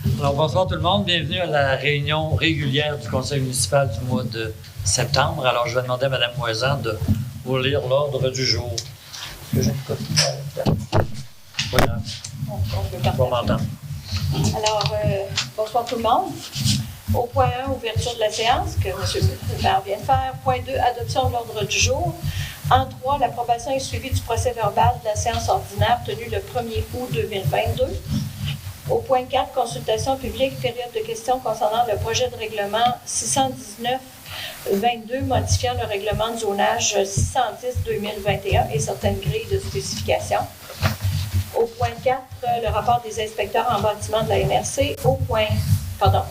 Alors, bonsoir tout le monde. Bienvenue à la réunion régulière du conseil municipal du mois de septembre. Alors, je vais demander à Mme Moisan de vous lire l'ordre du jour. Est-ce que j'ai une copie? Voilà. On va m'entendre. Alors, bonsoir tout le monde. Au point 1, ouverture de la séance, que M. le maire vient de faire. Point 2, adoption de l'ordre du jour. En 3, l'approbation est suivie du procès verbal de la séance ordinaire tenue le 1er août 2022. Au point 4, consultation publique, période de questions concernant le projet de règlement 619-22 modifiant le règlement de zonage 610-2021 et certaines grilles de spécification. Au point 4, le rapport des inspecteurs en bâtiment de la MRC. Au point 5.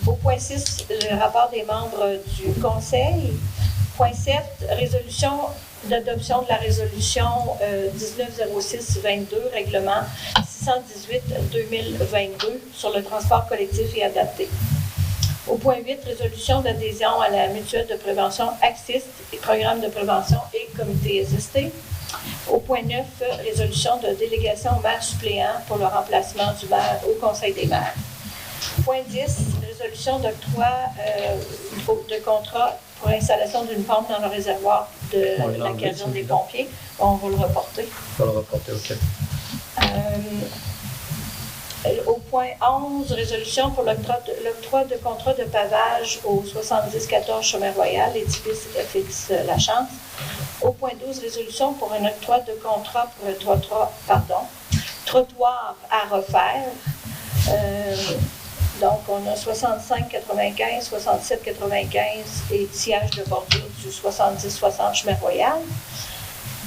Au point 6, le rapport des membres du conseil. Point 7, résolution d'adoption de la résolution 1906-22, règlement 618-2022 sur le transport collectif et adapté. Au point 8, résolution d'adhésion à la mutuelle de prévention Axis et programme de prévention et comité SST. Au point 9, résolution de délégation au maire suppléant pour le remplacement du maire au Conseil des maires. Point 10, résolution d'octroi de contrat pour l'installation d'une pompe dans le réservoir de la caserne des pompiers. On va le reporter. On va le reporter, OK. Au point 11, résolution pour l'octroi de contrat de pavage au 7014 Chemin Royal, édifice FX La Chance. Au point 12, résolution pour un octroi de contrat pour un trottoir à refaire. Donc, on a 65,95, 67,95 et sillage de bordure du 70-60 Chemin Royal.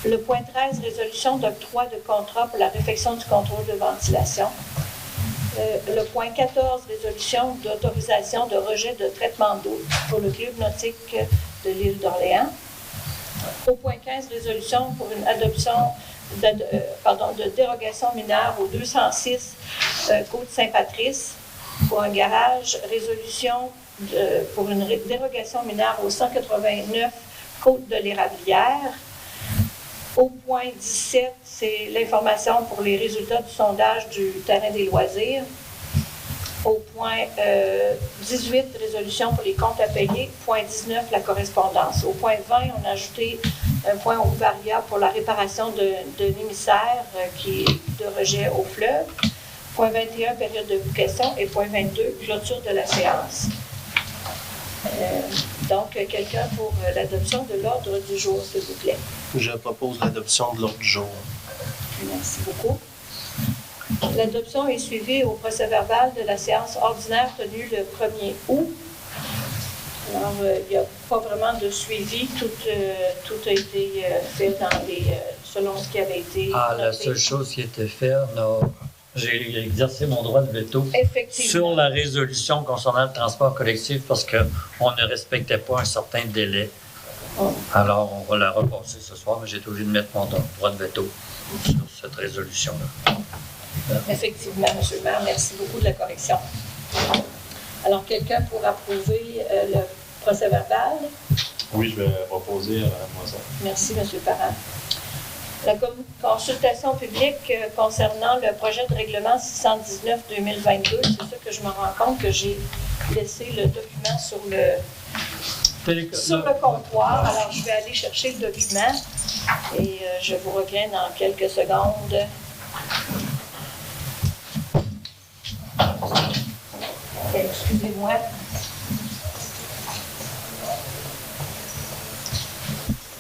Le point 13, résolution d'octroi de contrat pour la réfection du contrôle de ventilation. Le point 14, résolution d'autorisation de rejet de traitement d'eau pour le club nautique de l'île d'Orléans. Au point 15, résolution pour une adoption de dérogation mineure au 206 Côte Saint-Patrice pour un garage, résolution pour une dérogation mineure au 189 Côte de l'Érablière. Au point 17, c'est l'information pour les résultats du sondage du terrain des loisirs. Au point 18, résolution pour les comptes à payer. Point 19, la correspondance. Au point 20, on a ajouté un point au variable pour la réparation d'un émissaire qui est de rejet au fleuve. Point 21, période de questions. Et point 22, clôture de la séance. Donc, quelqu'un pour l'adoption de l'ordre du jour, s'il vous plaît. Je propose l'adoption de l'ordre du jour. Merci beaucoup. L'adoption est suivie au procès-verbal de la séance ordinaire tenue le 1er août. Alors, il n'y a pas vraiment de suivi. Tout a été fait selon ce qui avait été noté. La seule chose qui a été faite, j'ai exercé mon droit de veto sur la résolution concernant le transport collectif parce qu'on ne respectait pas un certain délai. Alors, on va la repasser ce soir, mais j'ai été obligé de mettre mon droit de veto sur cette résolution-là. Effectivement, M. le maire, merci beaucoup de la correction. Alors, quelqu'un pour approuver le procès-verbal? Oui, je vais proposer à Mme Moisan. Merci, M. Parent. La consultation publique concernant le projet de règlement 619-2022, c'est ça que je me rends compte que j'ai laissé le document sur le comptoir. Alors, je vais aller chercher le document et je vous reviens dans quelques secondes. Excusez-moi.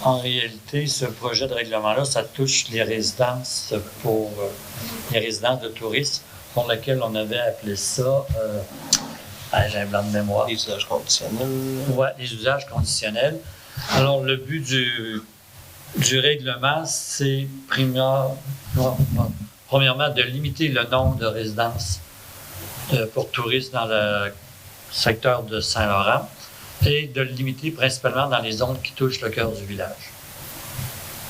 En réalité, ce projet de règlement-là, ça touche les résidences les résidences de tourisme pour lesquelles on avait appelé ça, j'ai un blanc de mémoire. Les usages conditionnels. Oui, les usages conditionnels. Alors, le but du règlement, c'est premièrement de limiter le nombre de résidences pour touristes dans le secteur de Saint-Laurent et de le limiter principalement dans les zones qui touchent le cœur du village.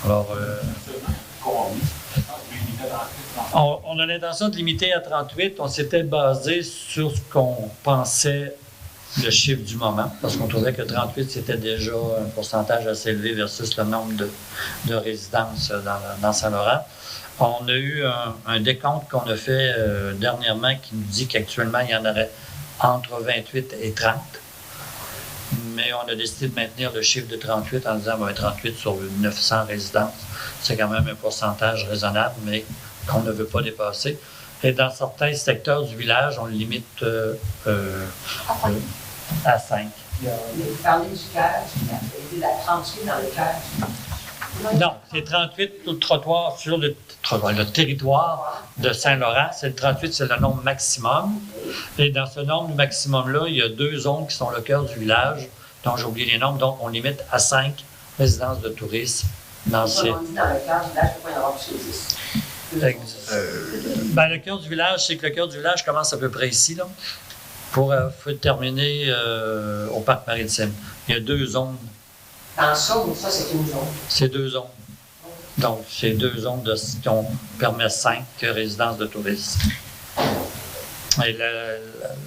Alors, on a l'intention de limiter à 38. On s'était basé sur ce qu'on pensait le chiffre du moment, parce qu'on trouvait que 38, c'était déjà un pourcentage assez élevé versus le nombre de résidences dans Saint-Laurent. On a eu un décompte qu'on a fait dernièrement qui nous dit qu'actuellement, il y en aurait entre 28 et 30. Mais on a décidé de maintenir le chiffre de 38 en disant 38 sur 900 résidences. C'est quand même un pourcentage raisonnable, mais qu'on ne veut pas dépasser. Et dans certains secteurs du village, on le limite à 5. Vous parlez du cœur, il y a 38 dans le cœur. Non, c'est 38 sur le trottoir, sur le territoire de Saint-Laurent. C'est le 38, c'est le nombre maximum. Et dans ce nombre maximum-là, il y a 2 zones qui sont le cœur du village, dont j'ai oublié les nombres. Donc, on limite à 5 résidences de tourisme dans ces... On dit dans le cœur du village, il faut pas y avoir plus que 10. Le cœur du village, c'est que le cœur du village commence à peu près ici, là, pour terminer au parc maritime. Il y a 2 zones. Dans ça, c'est une zone. C'est 2 zones. Donc, c'est 2 zones qui permettent 5 résidences de tourisme. Et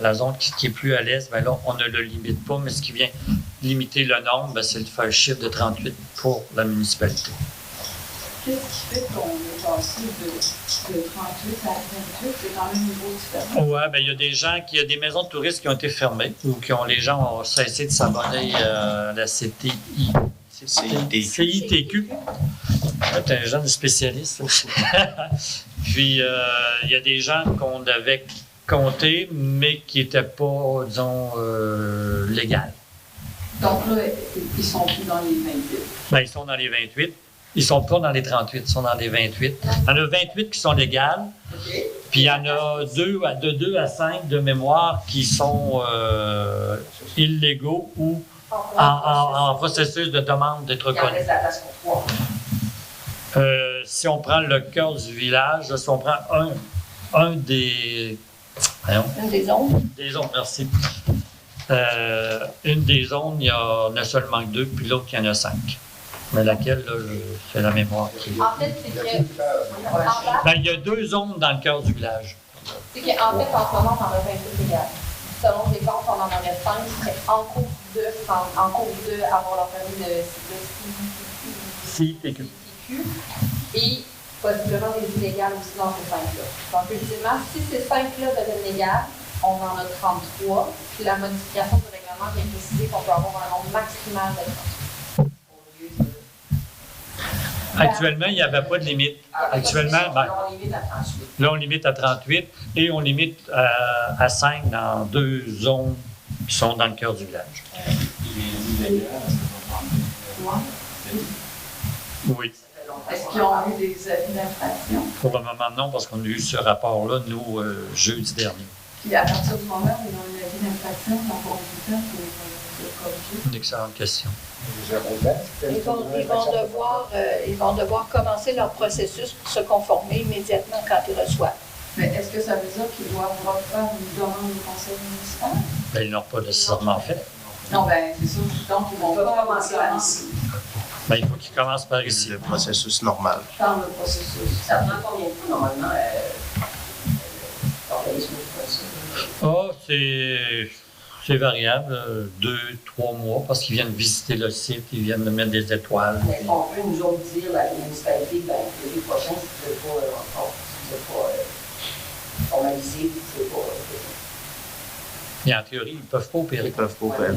la zone qui est plus à l'est, là, on ne le limite pas, mais ce qui vient limiter le nombre, c'est de faire le chiffre de 38 pour la municipalité. Qu'est-ce qui fait qu'on est passé de 38 à 28? C'est quand même un niveau différent. Oui, il y a des gens, il y a des maisons de touristes qui ont été fermées ou les gens ont cessé de s'abonner à la CITQ. Tu es un jeune spécialiste. Puis, il y a des gens qu'on avait comptés, mais qui n'étaient pas, disons, légales. Donc là, ils sont plus dans les 28. Ils sont dans les 28. Ils ne sont pas dans les 38, ils sont dans les 28. Il y en a 28 qui sont légales, puis il y en a de 2 à 5 de mémoire qui sont illégaux ou en processus de demande d'être reconnus. Si on prend le cœur du village, si on prend un des... Une des zones. Des zones, merci. Une des zones, il y en a seulement 2, puis l'autre, il y en a 5. Mais laquelle, là, c'est la mémoire qui est. En fait, c'est que. Il y a 2 zones dans le cœur du village. C'est qu'en fait, en ce moment, on en a 28 égales. Selon les comptes, on en aurait 5 qui seraient en cours de avoir leur permis de CITQ. Et possiblement des illégales aussi dans ces 5-là. Donc, ultimement, si ces 5-là deviennent légales, on en a 33. Puis la modification du règlement vient préciser qu'on peut avoir un nombre maximal de 30. Actuellement, il n'y avait pas de limite. Actuellement, là, on limite à 38 et on limite à 5 dans 2 zones qui sont dans le cœur du village. Oui. Est-ce qu'ils ont eu des avis d'infraction? Pour le moment, non, parce qu'on a eu ce rapport-là, nous, jeudi dernier. Puis à partir du moment où ils ont eu un avis d'infraction, ils ont combien de temps pour le corriger? Une excellente question. Ils vont devoir commencer leur processus pour se conformer immédiatement quand ils reçoivent. Mais est-ce que ça veut dire qu'ils doivent refaire une demande au conseil municipal? Ils ne l'ont pas nécessairement fait. Non, c'est ça. Donc, ils vont pas commencer par ici. Il faut qu'ils commencent par ici. Le processus normal. Par le processus. Ça prend combien de temps, normalement, l'organisme comme ça? C'est variable, 2-3 mois, parce qu'ils viennent visiter le site, ils viennent mettre des étoiles. Mais on peut nous autres dire, la municipalité, l'été prochain, si vous ne pouvez pas formaliser, vous ne pouvez pas. Et en théorie, ils ne peuvent pas opérer. Ils ne peuvent pas opérer.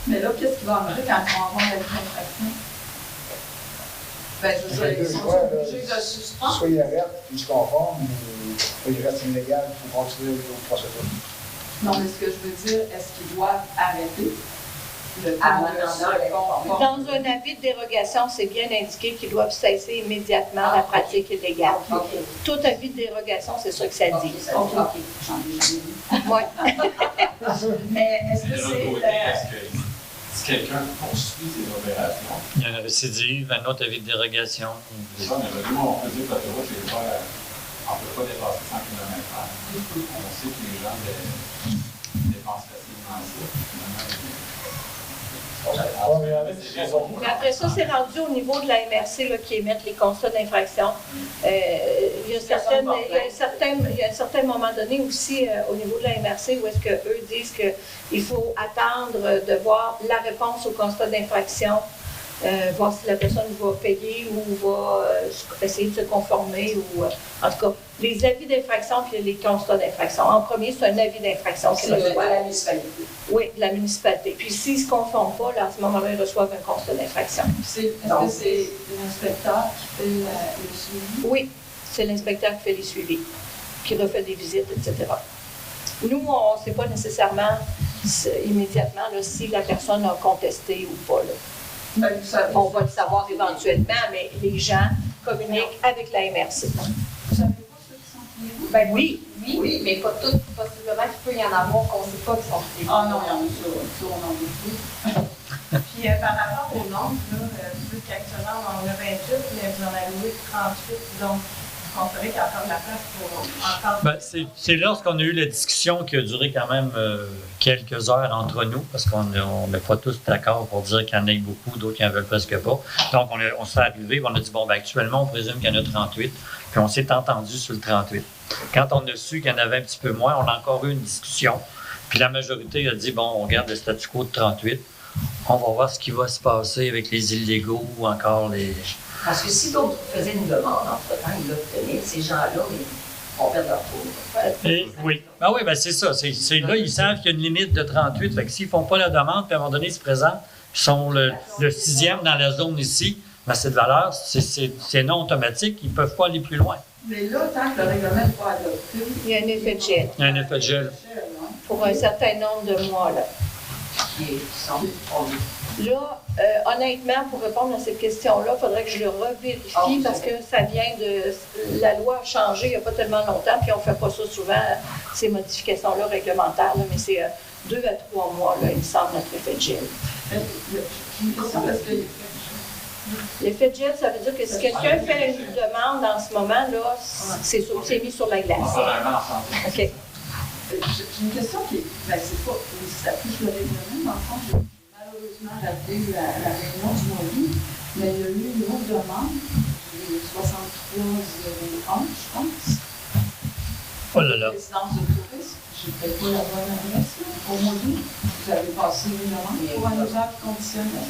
Mais là, qu'est-ce qui va arriver quand ils vont avoir l'avis d'infraction? Je veux dire, ils sont obligés de suspendre. Soit ils arrêtent, puis ils se conforment, ou ils restent illégaux, il faut continuer le processus. Non, mais ce que je veux dire, est-ce qu'ils doivent arrêter le Dans un avis de dérogation, c'est bien indiqué qu'ils doivent cesser immédiatement la pratique illégale. Tout avis de dérogation, c'est ça que ça dit. OK. J'en ai jamais vu. Oui. Mais est-ce que c'est... Si quelqu'un poursuit ses opérations, Il y a une récidive, un autre avis de dérogation. c'est ça, mais nous, on peut dire que l'autoroute, on ne peut pas dépasser 100 km/h. On sait que les gens dépensent facilement ça. Après ça, c'est rendu au niveau de la MRC là, qui émettent les constats d'infraction. Il y a un certain moment donné aussi au niveau de la MRC où est-ce qu'eux disent qu'il faut attendre de voir la réponse au constat d'infraction voir si la personne va payer ou va essayer de se conformer. En tout cas, les avis d'infraction puis les constats d'infraction. En premier, c'est un avis d'infraction. C'est de la municipalité. Oui, de la municipalité. Puis s'ils ne se conforment pas, là, à ce moment-là, ils reçoivent un constat d'infraction. Est-ce que c'est l'inspecteur qui fait le suivi? Oui, c'est l'inspecteur qui fait les suivis, qui refait des visites, etc. Nous, on ne sait pas nécessairement immédiatement là, si la personne a contesté ou pas. Là. On va le savoir éventuellement, mais les gens communiquent avec la MRC. Vous savez pas ceux qui sont pliés? Ben oui. Oui, mais pas toutes. Possiblement qu'il peut y en avoir qu'on ne sait pas qui sont pliés. Ah non, il y en a ça, on en doute. Puis par rapport au nombre, là, vu qu'actuellement on en a 28, mais vous en avez loué 38, donc on ferait qu'il y a encore de la place pour encore... Ben, c'est lorsqu'on a eu la discussion qui a duré quand même quelques heures entre nous, parce qu'on n'est pas tous d'accord pour dire qu'il y en a beaucoup, d'autres qui n'en veulent presque pas. Donc, on s'est arrivé, on a dit, bon, ben, actuellement, on présume qu'il y en a 38, puis on s'est entendu sur le 38. Quand on a su qu'il y en avait un petit peu moins, on a encore eu une discussion, puis la majorité a dit, bon, on garde le statu quo de 38, on va voir ce qui va se passer avec les illégaux ou encore les... Parce que si d'autres faisaient une demande entre-temps, ils l'obtenaient, ces gens-là, ils vont perdre leur tour. Oui. Ah oui, ben c'est ça. C'est là, ils savent qu'il y a une limite de 38. Fait que s'ils ne font pas la demande, puis à un moment donné, ils se présentent, puis ils sont le 6e dans la zone ici, ben cette valeur, c'est non automatique. Ils ne peuvent pas aller plus loin. Mais là, tant que le règlement n'est pas adopté... Il y a un effet de gel. Il y a un effet de gel. Pour un certain nombre de mois, là. Là, honnêtement, pour répondre à cette question-là, il faudrait que je le revérifie parce que ça vient de... La loi a changé il n'y a pas tellement longtemps, puis on ne fait pas ça souvent, ces modifications-là réglementaires, là, mais c'est 2 à 3 mois, là, il me semble, notre effet de gel. L'effet de gel, ça veut dire que si quelqu'un fait une demande en ce moment, là, c'est mis sur la glace. OK. J'ai une question qui est... Ben, c'est pas... Ça touche le règlement, dans le fond, j'ai malheureusement raté la réunion du mois d'août, mais il y a eu une autre demande, du 6301, je pense. Oh là là. Résidence de tourisme. Je ne fais pas la bonne adresse, là, au mois d'août. Vous avez passé une demande pour un usage conditionnel.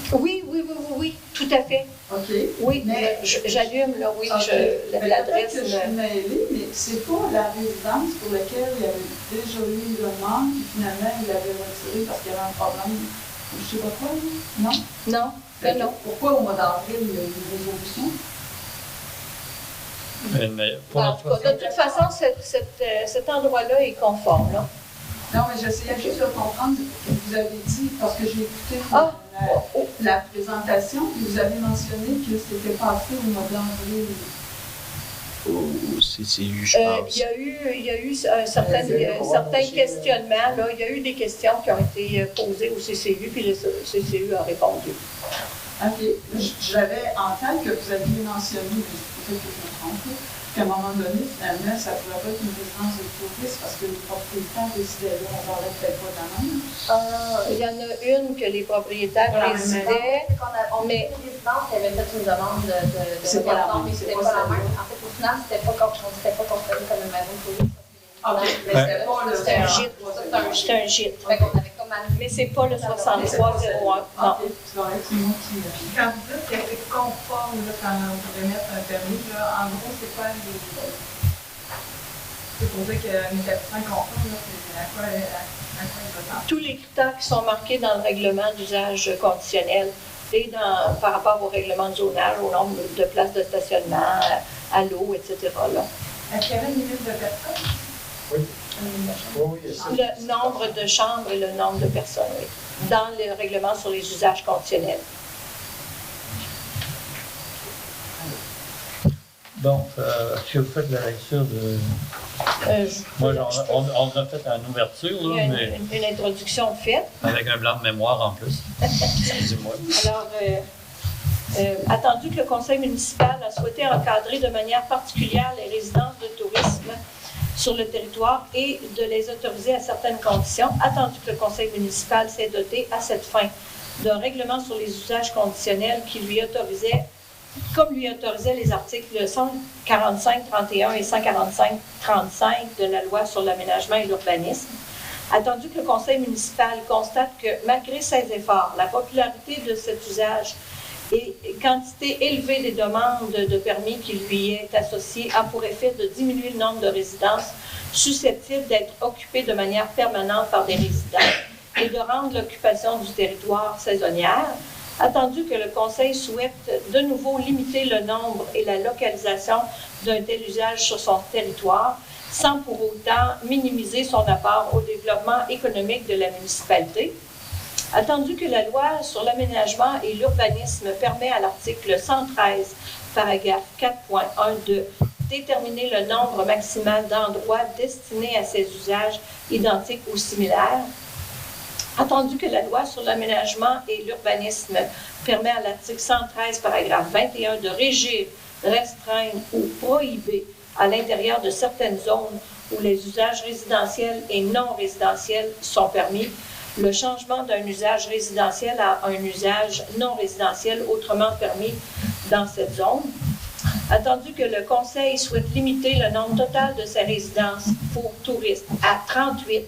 Oui, tout à fait. OK. Oui, mais j'allume, là, oui, l'adresse. Je suis mêlée, mais c'est pas la résidence pour laquelle il y avait déjà eu une demande, puis finalement, il l'avait retirée parce qu'il y avait un problème. Je ne sais pas quoi, non? Non, ben non. Pourquoi au mois d'avril, il y a eu une résolution? En tout cas, de toute façon, cet endroit-là est conforme, là. Non, mais j'essayais juste de comprendre ce que vous avez dit, parce que j'ai écouté la présentation, et vous avez mentionné que c'était passé au mois d'avril. C'est eu, je pense. Il y a eu certains questionnements, là. Il y a eu des questions qui ont été posées au CCU, puis le CCU a répondu. OK. J'avais en tête que vous aviez mentionné, peut-être que je me trompe, qu'à un moment donné, finalement, ça pourrait pas être une résidence de tourisme parce que les propriétaires décidaient là, on parlait peut-être pas d'un nom. Il y en a une que les propriétaires résidaient, mais... Une résidence qui avait fait une demande de c'est pas la même. mais c'était pas la même. En fait, au final, c'était pas considéré comme une maison de tourisme. OK, mais c'était pas le... C'est un gîte. C'est un gîte. Fait qu'on avait comme Mais c'est pas le 6301. Non. C'est moi qui... Quand vous dites que c'est conforme là, quand on pourrait mettre un permis, là, en gros, c'est quoi les... C'est pour dire qu'un établissement conforme, là, c'est à quoi il va Tous les critères qui sont marqués dans le règlement d'usage conditionnel et par rapport au règlement de zonage, au nombre de places de stationnement, à l'eau, etc. Là. Est-ce qu'il y avait une limite de personnes? Oui. Oui, Le nombre de chambres et le nombre de personnes, oui, dans le règlement sur les usages conditionnels. Donc, est-ce que vous faites la lecture de... Moi, on a fait une ouverture, là, il y a mais une introduction faite. avec un blanc de mémoire en plus. Excusez-moi. Alors, attendu que le conseil municipal a souhaité encadrer de manière particulière les résidences de tourisme sur le territoire et de les autoriser à certaines conditions, attendu que le conseil municipal s'est doté à cette fin d'un règlement sur les usages conditionnels qui lui autorisait, comme lui autorisaient les articles 145-31 et 145-35 de la loi sur l'aménagement et l'urbanisme, attendu que le conseil municipal constate que, malgré ses efforts, la popularité de cet usage Et quantité élevée des demandes de permis qui lui est associée a pour effet de diminuer le nombre de résidences susceptibles d'être occupées de manière permanente par des résidents et de rendre l'occupation du territoire saisonnière. Attendu que le Conseil souhaite de nouveau limiter le nombre et la localisation d'un tel usage sur son territoire, sans pour autant minimiser son apport au développement économique de la municipalité. Attendu que la loi sur l'aménagement et l'urbanisme permet à l'article 113, paragraphe 4.1 de déterminer le nombre maximal d'endroits destinés à ces usages identiques ou similaires. Attendu que la loi sur l'aménagement et l'urbanisme permet à l'article 113, paragraphe 21 de régir, restreindre ou prohiber à l'intérieur de certaines zones où les usages résidentiels et non résidentiels sont permis, le changement d'un usage résidentiel à un usage non résidentiel autrement permis dans cette zone. Attendu que le Conseil souhaite limiter le nombre total de ces résidences pour touristes à 38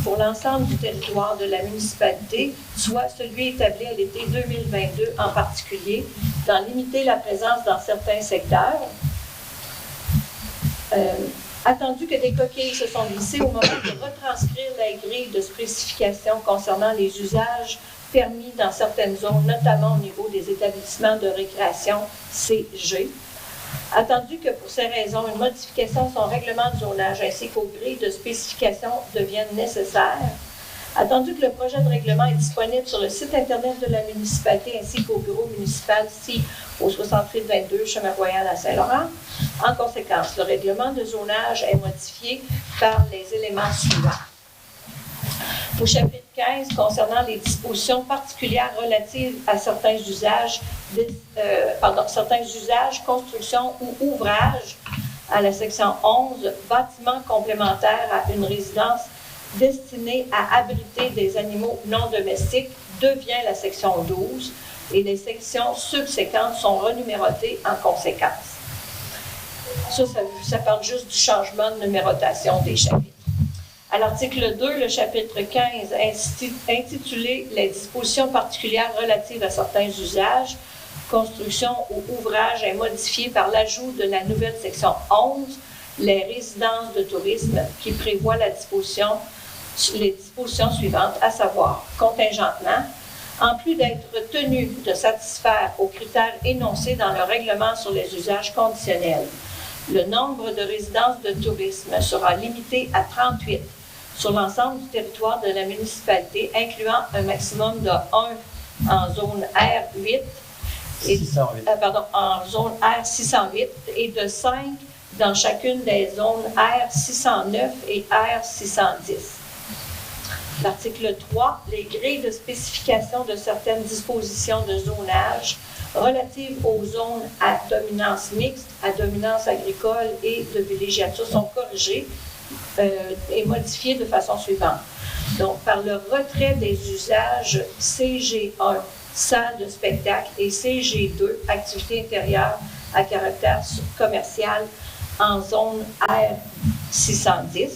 pour l'ensemble du territoire de la municipalité, soit celui établi à l'été 2022 en particulier, d'en limiter la présence dans certains secteurs. Attendu que des coquilles se sont glissées au moment de retranscrire la grille de spécification concernant les usages permis dans certaines zones, notamment au niveau des établissements de récréation CG. Attendu que pour ces raisons, une modification de son règlement de zonage ainsi qu'aux grilles de spécification devienne nécessaire. Attendu que le projet de règlement est disponible sur le site Internet de la municipalité ainsi qu'au bureau municipal ici au 6822 Chemin Royal à Saint-Laurent. En conséquence, le règlement de zonage est modifié par les éléments suivants. Au chapitre 15, concernant les dispositions particulières relatives à certains usages, constructions ou ouvrages, à la section 11, bâtiments complémentaires à une résidence destinée à abriter des animaux non domestiques, devient la section 12 et les sections subséquentes sont renumérotées en conséquence. Ça parle juste du changement de numérotation des chapitres. À l'article 2, le chapitre 15, intitulé « Les dispositions particulières relatives à certains usages, constructions ou ouvrages » est modifié par l'ajout de la nouvelle section 11, « Les résidences de tourisme » qui prévoit les dispositions suivantes, à savoir contingentement, en plus d'être tenu de satisfaire aux critères énoncés dans le règlement sur les usages conditionnels. Le nombre de résidences de tourisme sera limité à 38 sur l'ensemble du territoire de la municipalité, incluant un maximum de 1 en zone R8 en zone R608 et de 5 dans chacune des zones R609 et R610. L'article 3, les grilles de spécification de certaines dispositions de zonage relatives aux zones à dominance mixte, à dominance agricole et de villégiature sont corrigées et modifiées de façon suivante. Donc, par le retrait des usages CG1, salle de spectacle, et CG2, activité intérieure à caractère commercial en zone R610,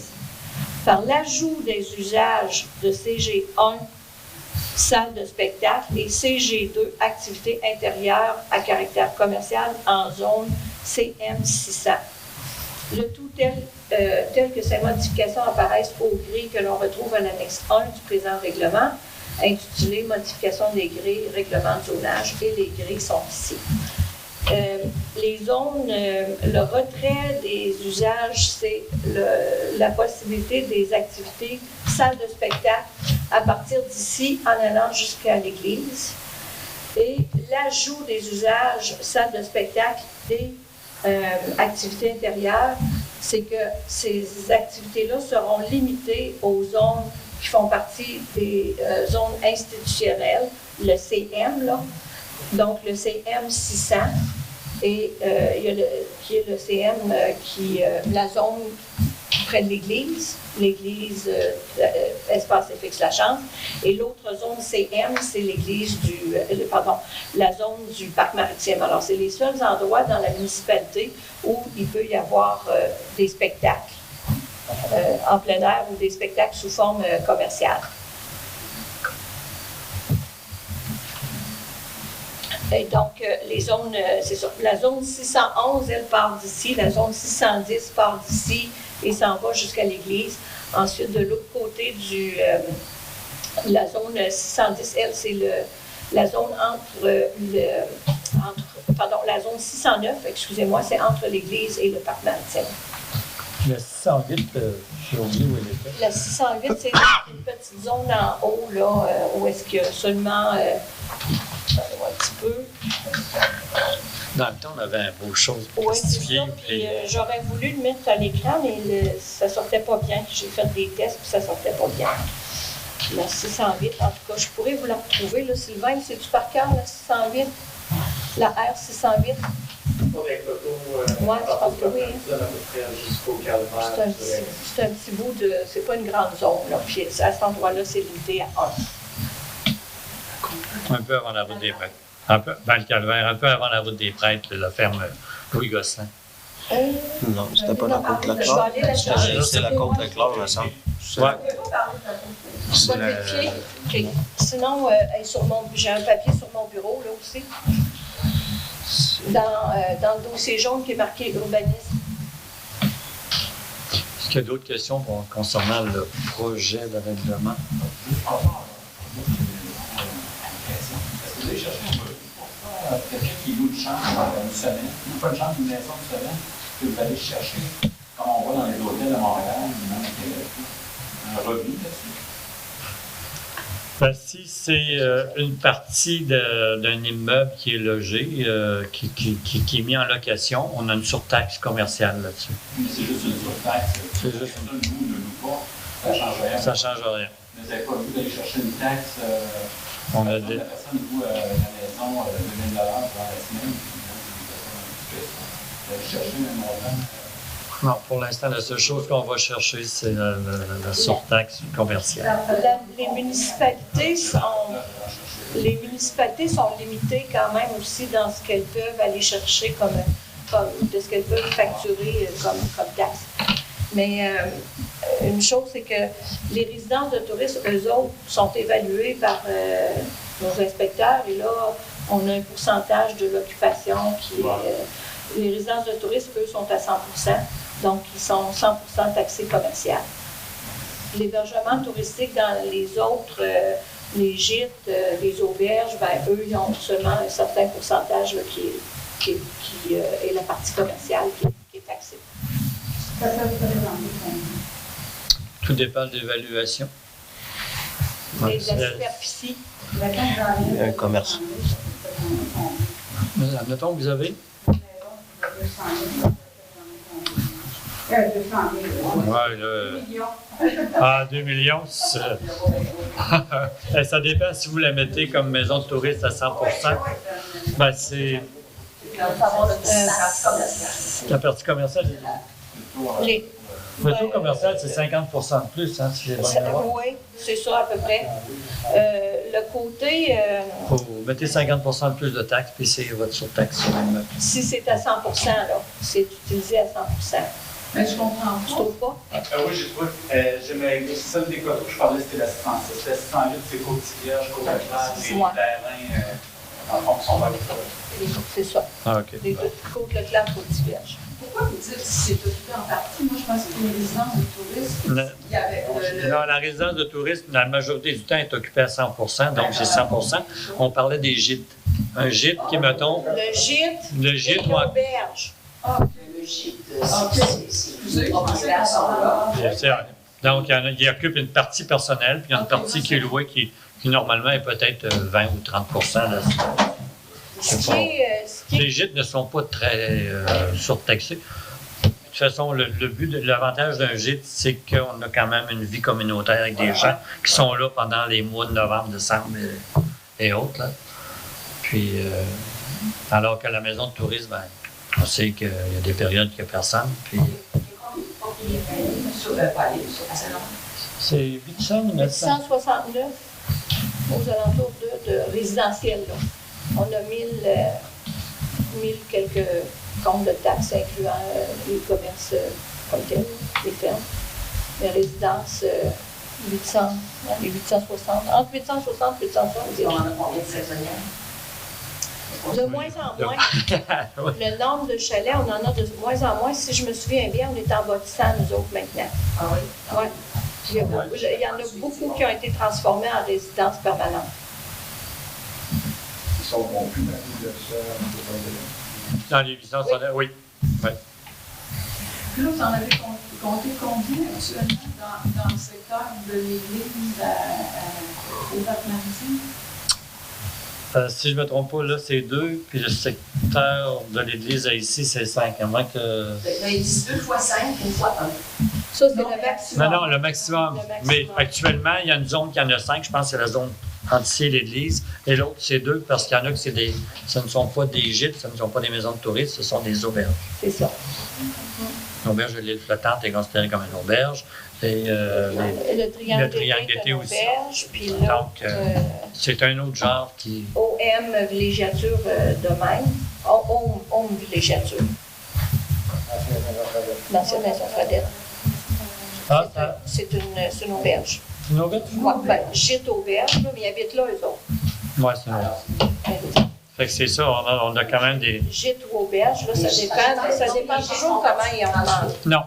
par l'ajout des usages de CG1, salle de spectacle, et CG2, activité intérieure à caractère commercial en zone CM600. Le tout tel que ces modifications apparaissent aux grilles que l'on retrouve à l'annexe 1 du présent règlement, intitulé « Modification des grilles, règlement de zonage », et les grilles sont ici. Les zones, le retrait des usages, c'est la possibilité des activités salle de spectacle à partir d'ici en allant jusqu'à l'église. Et l'ajout des usages salle de spectacle et activités intérieures, c'est que ces activités-là seront limitées aux zones qui font partie des zones institutionnelles, le CM, là. Donc le CM 600, et il y a le CM la zone près de l'église, Espace FX La Chance, et l'autre zone CM, c'est la zone du parc maritime. Alors, c'est les seuls endroits dans la municipalité où il peut y avoir des spectacles en plein air ou des spectacles sous forme commerciale. Et donc, les zones, c'est ça. La zone 611, elle part d'ici. La zone 610 part d'ici et s'en va jusqu'à l'église. Ensuite, de l'autre côté la zone 610, elle, c'est la zone la zone 609, excusez-moi, c'est entre l'église et le parc maritime. Le 608, j'ai oublié où elle était. La 608, c'est une petite zone en haut, là, où est-ce qu'il y a seulement, attendez-moi un petit peu. Dans le temps, on avait un beau chose Oui, c'est plastifié. ça. Puis, j'aurais voulu le mettre à l'écran, mais ça sortait pas bien. J'ai fait des tests, puis ça sortait pas bien. La 608, en tout cas, je pourrais vous la retrouver. Là, Sylvain, c'est-tu par cœur, la 608? La R608? Pour les photos, Moi, je pense que oui. Ça donne à peu près jusqu'au calvaire. C'est un petit bout de... C'est pas une grande zone, là. Puis à cet endroit-là, c'est limité à 1. Un peu avant la route des prêtres. Un peu, dans le calvaire, un peu avant la route des prêtres, la ferme Louis Gosselin. Non, c'était pas la côte Je vais Leclerc. aller la chercher. C'est la côte Leclerc, me semble. Ouais. Je vais vérifier. OK. Sinon, j'ai un papier sur mon bureau, là aussi. Dans le dossier jaune qui est marqué urbanisme. Est-ce qu'il y a d'autres questions concernant le projet de règlement? Est-ce que vous allez chercher un peu pour quelqu'un qui loue une chambre une semaine, ou pas une chambre, une maison une semaine, que vous allez chercher, comme on voit dans les hôtels de Montréal, même à Québec, un revenu là-dessus? Ben, si c'est une partie d'un immeuble qui est logé, qui est mis en location, on a une surtaxe commerciale là-dessus. Mais c'est juste une surtaxe. C'est juste une loue, ne loue pas, ça ne change rien. Ça ne change rien. Mais vous n'avez pas le goût d'aller chercher une taxe. On a la personne loue la maison de 2 000 $ pour la semaine. Vous allez chercher un montant. Non, pour l'instant, la seule chose qu'on va chercher, c'est la surtaxe commerciale. Les municipalités sont limitées quand même aussi dans ce qu'elles peuvent aller chercher de ce qu'elles peuvent facturer comme taxe. Mais une chose, c'est que les résidences de tourisme, eux autres, sont évalués par nos inspecteurs et là, on a un pourcentage de l'occupation qui est... les résidences de tourisme, eux, sont à 100%. Donc, ils sont 100% taxés commercial. L'hébergement touristique dans les autres, les gîtes, les auberges, ben, eux, ils ont seulement un certain pourcentage là, qui est la partie commerciale qui est taxée. Ça peut représenter Tout dépend de l'évaluation. Et de la superficie. Un commerce. Admettons que vous avez? 2 millions, ça dépend si vous la mettez comme maison de touriste à 100%. Ben, c'est... La partie commerciale, le taux commercial, c'est 50% de plus, hein, si j'ai bien mémoire. Oui, c'est ça à peu près. Le côté... Vous mettez 50% de plus de taxes, puis c'est votre surtaxe sur l'immeuble. Si c'est à 100%, là, c'est utilisé à 100%. Mais je comprends Tu trouves pas? Oui, j'ai trouvé. C'est ça des coteaux que je parlais, c'était la 606. La 608, c'est Côte-Vierge, Côte-Claire, les terrains, en fond, qui sont vers C'est ça. Ah, OK. Les deux Côte-Leclerc, Côte-Vierge. Pourquoi vous dites que c'est occupé en partie? Moi, je pense que les résidences de tourisme, il y avait Non, la résidence de tourisme, la majorité du temps, est occupée à 100%, donc c'est 100%. On parlait des gîtes. Un gîte qui, mettons... Le gîte et l'auberge. Le gîte, c'est donc, il occupe une partie personnelle, puis il y a une partie qui est louée, qui normalement est peut-être 20 ou 30%. Là. Les gîtes ne sont pas très surtaxés. De toute façon, l'avantage d'un gîte, c'est qu'on a quand même une vie communautaire avec des gens qui sont là pendant les mois de novembre, décembre et autres. Là. Puis, alors que la maison de tourisme, ben, on sait qu'il y a des périodes qu'il n'y a personne. Puis... C'est 800 ou 900? 869 aux alentours de résidentiels. Là. On a 1000 quelques comptes de taxes, incluant les commerces comme tels, les fermes. Les résidences, 800, les 860, entre 860 et 870. On en a combien de saisonnières? De moins en moins. Le nombre de chalets, on en a de moins en moins. Si je me souviens bien, on est en bas de 100, nous autres, maintenant. Ah oui? Oui. Il y en a beaucoup qui ont été transformés en résidence permanente. Ils sont rompus Dans les 800, oui. Puis là, vous en avez compté combien actuellement dans le secteur de l'église au Lac-Maritime? Si je ne me trompe pas, là, c'est 2, puis le secteur de l'église ici, c'est 5. À moins que... Ils disent 2 fois 5, 1 fois 1. Ça, c'est le maximum. Non, le maximum. Mais actuellement, il y a une zone qui en a 5. Je pense que c'est la zone entre ici et l'église. Et l'autre, c'est 2, parce qu'il y en a que ce ne sont pas des gîtes, ce ne sont pas des maisons de touristes, ce sont des auberges. C'est ça. L'auberge de l'île flottante est considérée comme une auberge. Et le triangle d'été aussi. Puis donc, c'est un autre genre qui... OM villégiature de même. OM villégiature. L'ancienne maison Fredette. C'est une auberge. Une auberge? Ouais, ben, gîte auberge, là, mais ils habitent là, eux autres. Oui, c'est une auberge. Fait que c'est ça, on a quand même des... Gîte ou auberge, là, ça dépend toujours comment ils en parlent. Non.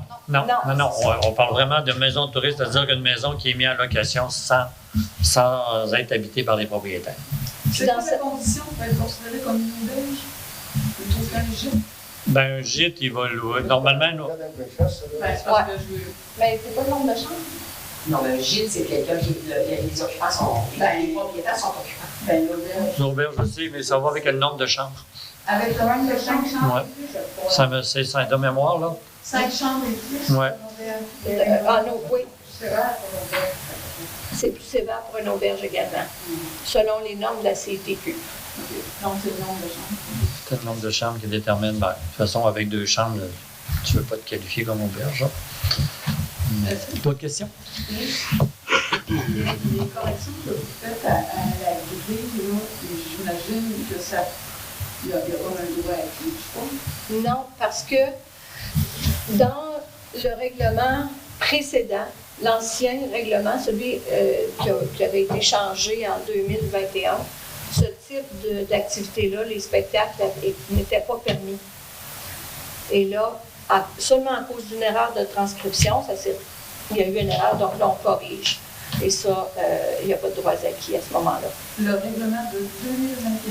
On parle vraiment de maison de touristes, c'est-à-dire qu'une maison qui est mise en location sans être habitée par les propriétaires. C'est dans cette condition pour être considéré comme une auberge plutôt qu'un gîte? Ben, un gîte, il va louer. Normalement, nous... c'est parce que je veux... Mais c'est pas le nombre de chambres? Non, mais un gîte, c'est quelqu'un qui... Les occupants sont... les propriétaires sont occupants. Ben, l'auberge. L'auberge aussi, mais ça va avec le nombre de chambres. Avec le nombre de 5 chambres? Oui. C'est de mémoire, là. 5 chambres et plus? Oui. Oui. C'est plus sévère pour une auberge également, selon les normes de la CTQ. Donc, c'est le nombre de chambres. C'est le nombre de chambres qui détermine. Ben, de toute façon, avec 2 chambres, tu ne veux pas te qualifier comme auberge. D'autres questions? Les corrections que vous faites à la grille, j'imagine que ça... Il n'y a pas un droit à qui, je pense. Non, parce que dans le règlement précédent, l'ancien règlement, celui qui avait été changé en 2021, ce type d'activité-là, les spectacles n'étaient pas permis. Et là, seulement à cause d'une erreur de transcription, il y a eu une erreur, donc là, on corrige. Et ça, il n'y a pas de droits acquis à ce moment-là. Le règlement de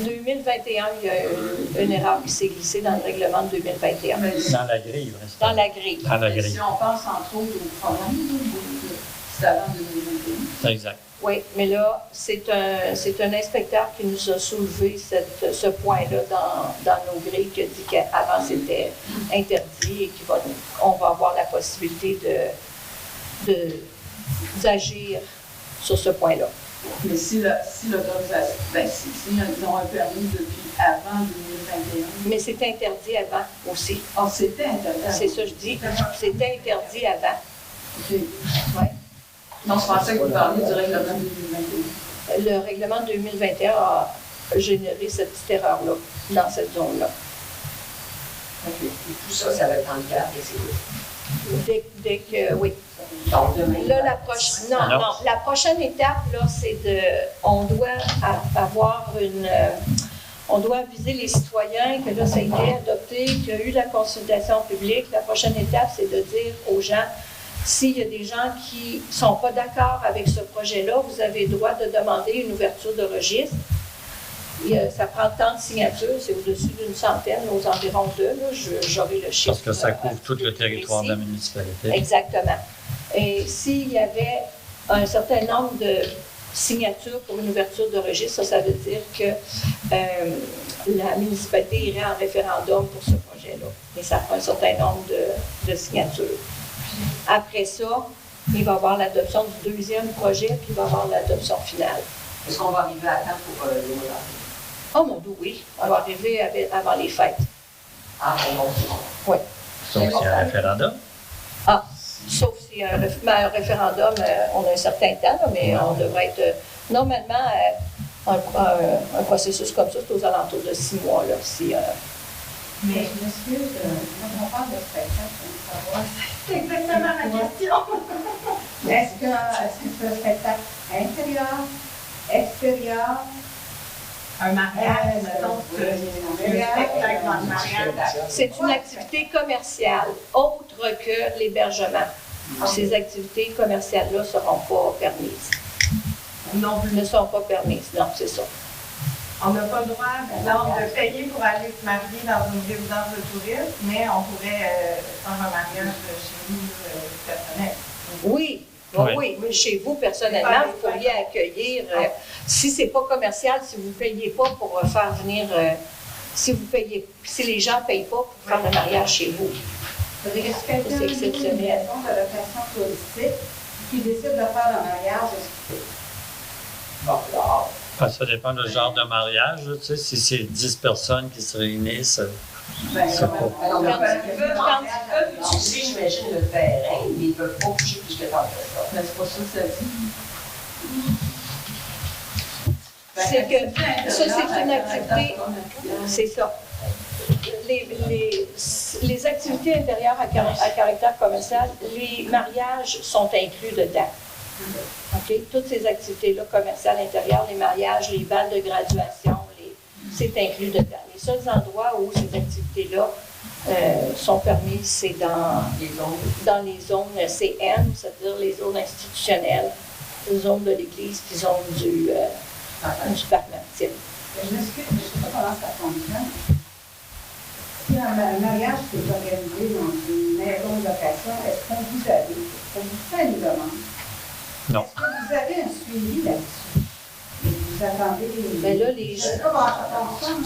2021, il y a une erreur qui s'est glissée dans le règlement de 2021. Dans la grille, Dans la grille. Dans la grille. Si on pense entre autres au programme, c'est avant 2021. Exact. Oui, mais là, c'est un inspecteur qui nous a soulevé ce point-là dans nos grilles, qui a dit qu'avant c'était interdit et qu'on va avoir la possibilité d'agir sur ce point-là. Mais si l'autorisation, s'ils ont un permis depuis avant 2021. Mais c'était interdit avant aussi. Ah, c'était interdit. C'est ça que je dis. C'était interdit avant. OK. Ouais. Non, je pensais que vous parliez du règlement 2021. Le règlement 2021 a généré cette petite erreur-là, dans cette zone-là. OK. Et tout ça, ça va être en vigueur et c'est tout. Dès que, oui. Donc, demain, là, la prochaine étape, là, c'est on doit avoir on doit aviser les citoyens que là, ça a été adopté, qu'il y a eu la consultation publique. La prochaine étape, c'est de dire aux gens, s'il y a des gens qui ne sont pas d'accord avec ce projet-là, vous avez le droit de demander une ouverture de registre. Ça prend tant de signatures, c'est au-dessus d'une centaine, aux environs d'eux. J'aurai le chiffre. Parce que ça couvre tout le territoire de la municipalité. Exactement. Et s'il y avait un certain nombre de signatures pour une ouverture de registre, ça veut dire que la municipalité irait en référendum pour ce projet-là. Et ça prend un certain nombre de signatures. Après ça, il va y avoir l'adoption du deuxième projet, puis il va y avoir l'adoption finale. Est-ce qu'on va arriver à temps pour le démolir? Oh mon Dieu, oui. On va arriver avant les fêtes. Ah, bon. Oui. Sauf s'il y a un référendum. Ah, sauf s'il y a un référendum, on a un certain temps, là, mais on devrait être... Normalement, un processus comme ça, c'est aux alentours de 6 mois. Là, Mais je m'excuse, quand on parle de spectacle, on veut savoir. C'est exactement ma question. Est-ce que c'est un spectacle intérieur, extérieur, Un mariage, mettons, spectacle dans le mariage. C'est une activité commerciale, autre que l'hébergement. Ces activités commerciales-là ne seront pas permises. Non plus. Ne sont pas permises, non, c'est ça. On n'a pas le droit, exemple, de payer pour aller se marier dans une résidence de tourisme, mais on pourrait faire un mariage chez nous personnel. Oui, oui. Chez vous, personnellement, vous pourriez accueillir, si c'est pas commercial, si vous ne payez pas pour faire venir, si les gens ne payent pas pour faire le mariage chez vous. C'est exceptionnel. De location touristique qui décide de faire un mariage. Bon, alors. Ça dépend du genre de mariage. Tu sais, si c'est 10 personnes qui se réunissent, c'est pas... Quand ils peuvent utiliser, j'imagine, le terrain, mais ils ne peuvent pas bouger plus que tant que ça. Mais c'est pas ça que ça dit. C'est que ça, c'est une activité. C'est ça. Les activités intérieures à caractère commercial, les mariages sont inclus dedans. OK? Toutes ces activités-là, commerciales intérieures, les mariages, les balles de graduation, c'est inclus dedans. Les seuls endroits où ces activités-là sont permises, c'est dans les zones CN, c'est-à-dire les zones institutionnelles, les zones de l'Église, puis zones du parc maritime. Je m'excuse, je ne sais pas comment ça fonctionne. Si un mariage qui est organisé dans une maison de location, est-ce qu'on vous fait une demande? Non. Est-ce que vous avez un suivi là-dessus? Et vous attendez Mais là, les gens. Du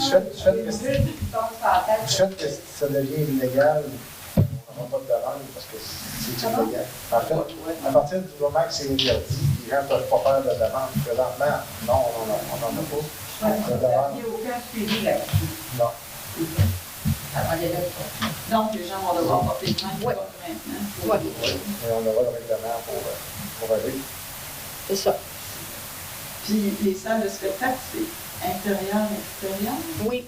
fait que ça devient illégal, on n'a pas de demande parce que c'est illégal. En fait, à partir du moment que c'est interdit, les gens ne peuvent pas faire de demande. Présentement, non, on n'en a pas. Il n'y a aucun suivi là-dessus. Non. Donc, les gens vont devoir porter plainte maintenant. Oui. Mais on aura le règlement pour aller. C'est ça. Puis, les salles de spectacle, c'est intérieur, extérieur? Oui.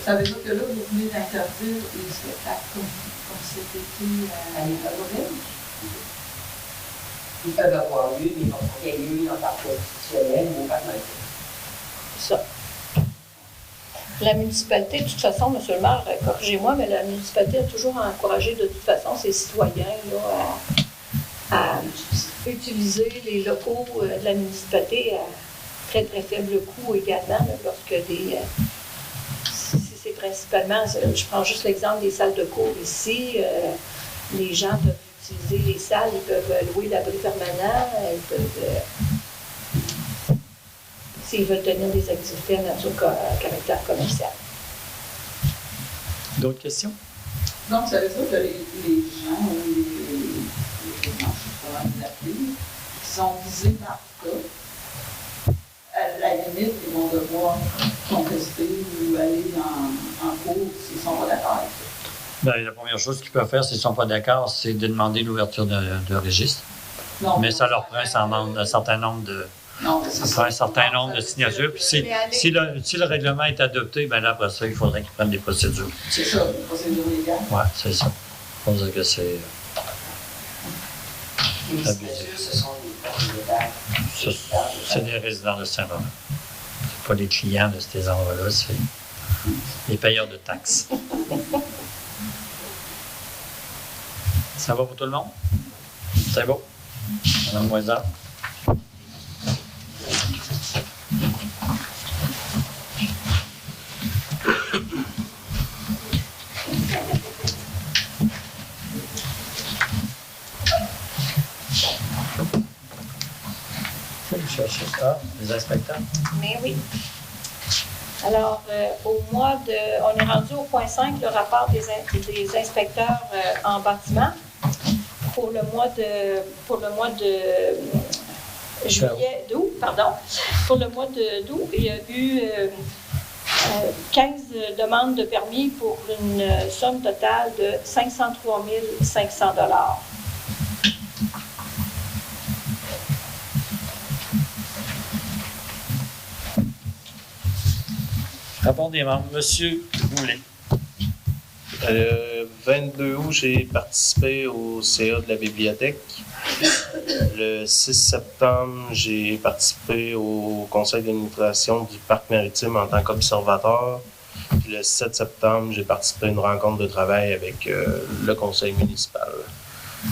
Ça veut dire que là, vous venez d'interdire les spectacles comme cet été à l'État. Ils peuvent avoir lieu, mais il faut qu'il y ait lieu dans le parc institutionnel ou au parc maritime. Ça. La municipalité, de toute façon, M. le maire, corrigez-moi, mais la municipalité a toujours encouragé de toute façon ses citoyens là, à utiliser les locaux de la municipalité à très, très faible coût également, là, lorsque c'est principalement, je prends juste l'exemple des salles de cours ici, les gens peuvent utiliser les salles, ils peuvent louer l'abri permanent, ils peuvent... s'ils veulent tenir des activités à nature caractère commercial. D'autres questions? Donc, ça veut dire que les gens, je ne sais pas comment les appeler, qui sont visés par ça, à la limite, ils vont devoir contester ou aller en cours s'ils ne sont pas d'accord avec ça. Bien, la première chose qu'ils peuvent faire s'ils ne sont pas d'accord, c'est de demander l'ouverture de registre. Non, mais ça leur prend un certain nombre de... Non, ça prend un certain nombre de signatures. Puis si le règlement est adopté, bien là, après ça, il faudrait qu'ils prennent des procédures. C'est ça, des procédures légales. Oui, c'est ça. Il faut dire que c'est les abusé. ce sont les propriétaires. C'est des résidents de Saint-Laurent. C'est pas les clients de ces endroits-là, c'est les payeurs de taxes. Ça va pour tout le monde? C'est beau? Madame Moisard? Les inspecteurs. Mais oui. Alors, on est rendu au point 5, le rapport des inspecteurs en bâtiment. Pour le mois de juillet, d'août, pardon. Pour le mois d'août, il y a eu 15 demandes de permis pour une somme totale de 503 500 $. Rapport des membres. Monsieur Goulet. Le 22 août, j'ai participé au CA de la bibliothèque. Le 6 septembre, j'ai participé au conseil d'administration du parc maritime en tant qu'observateur. Puis le 7 septembre, j'ai participé à une rencontre de travail avec le conseil municipal.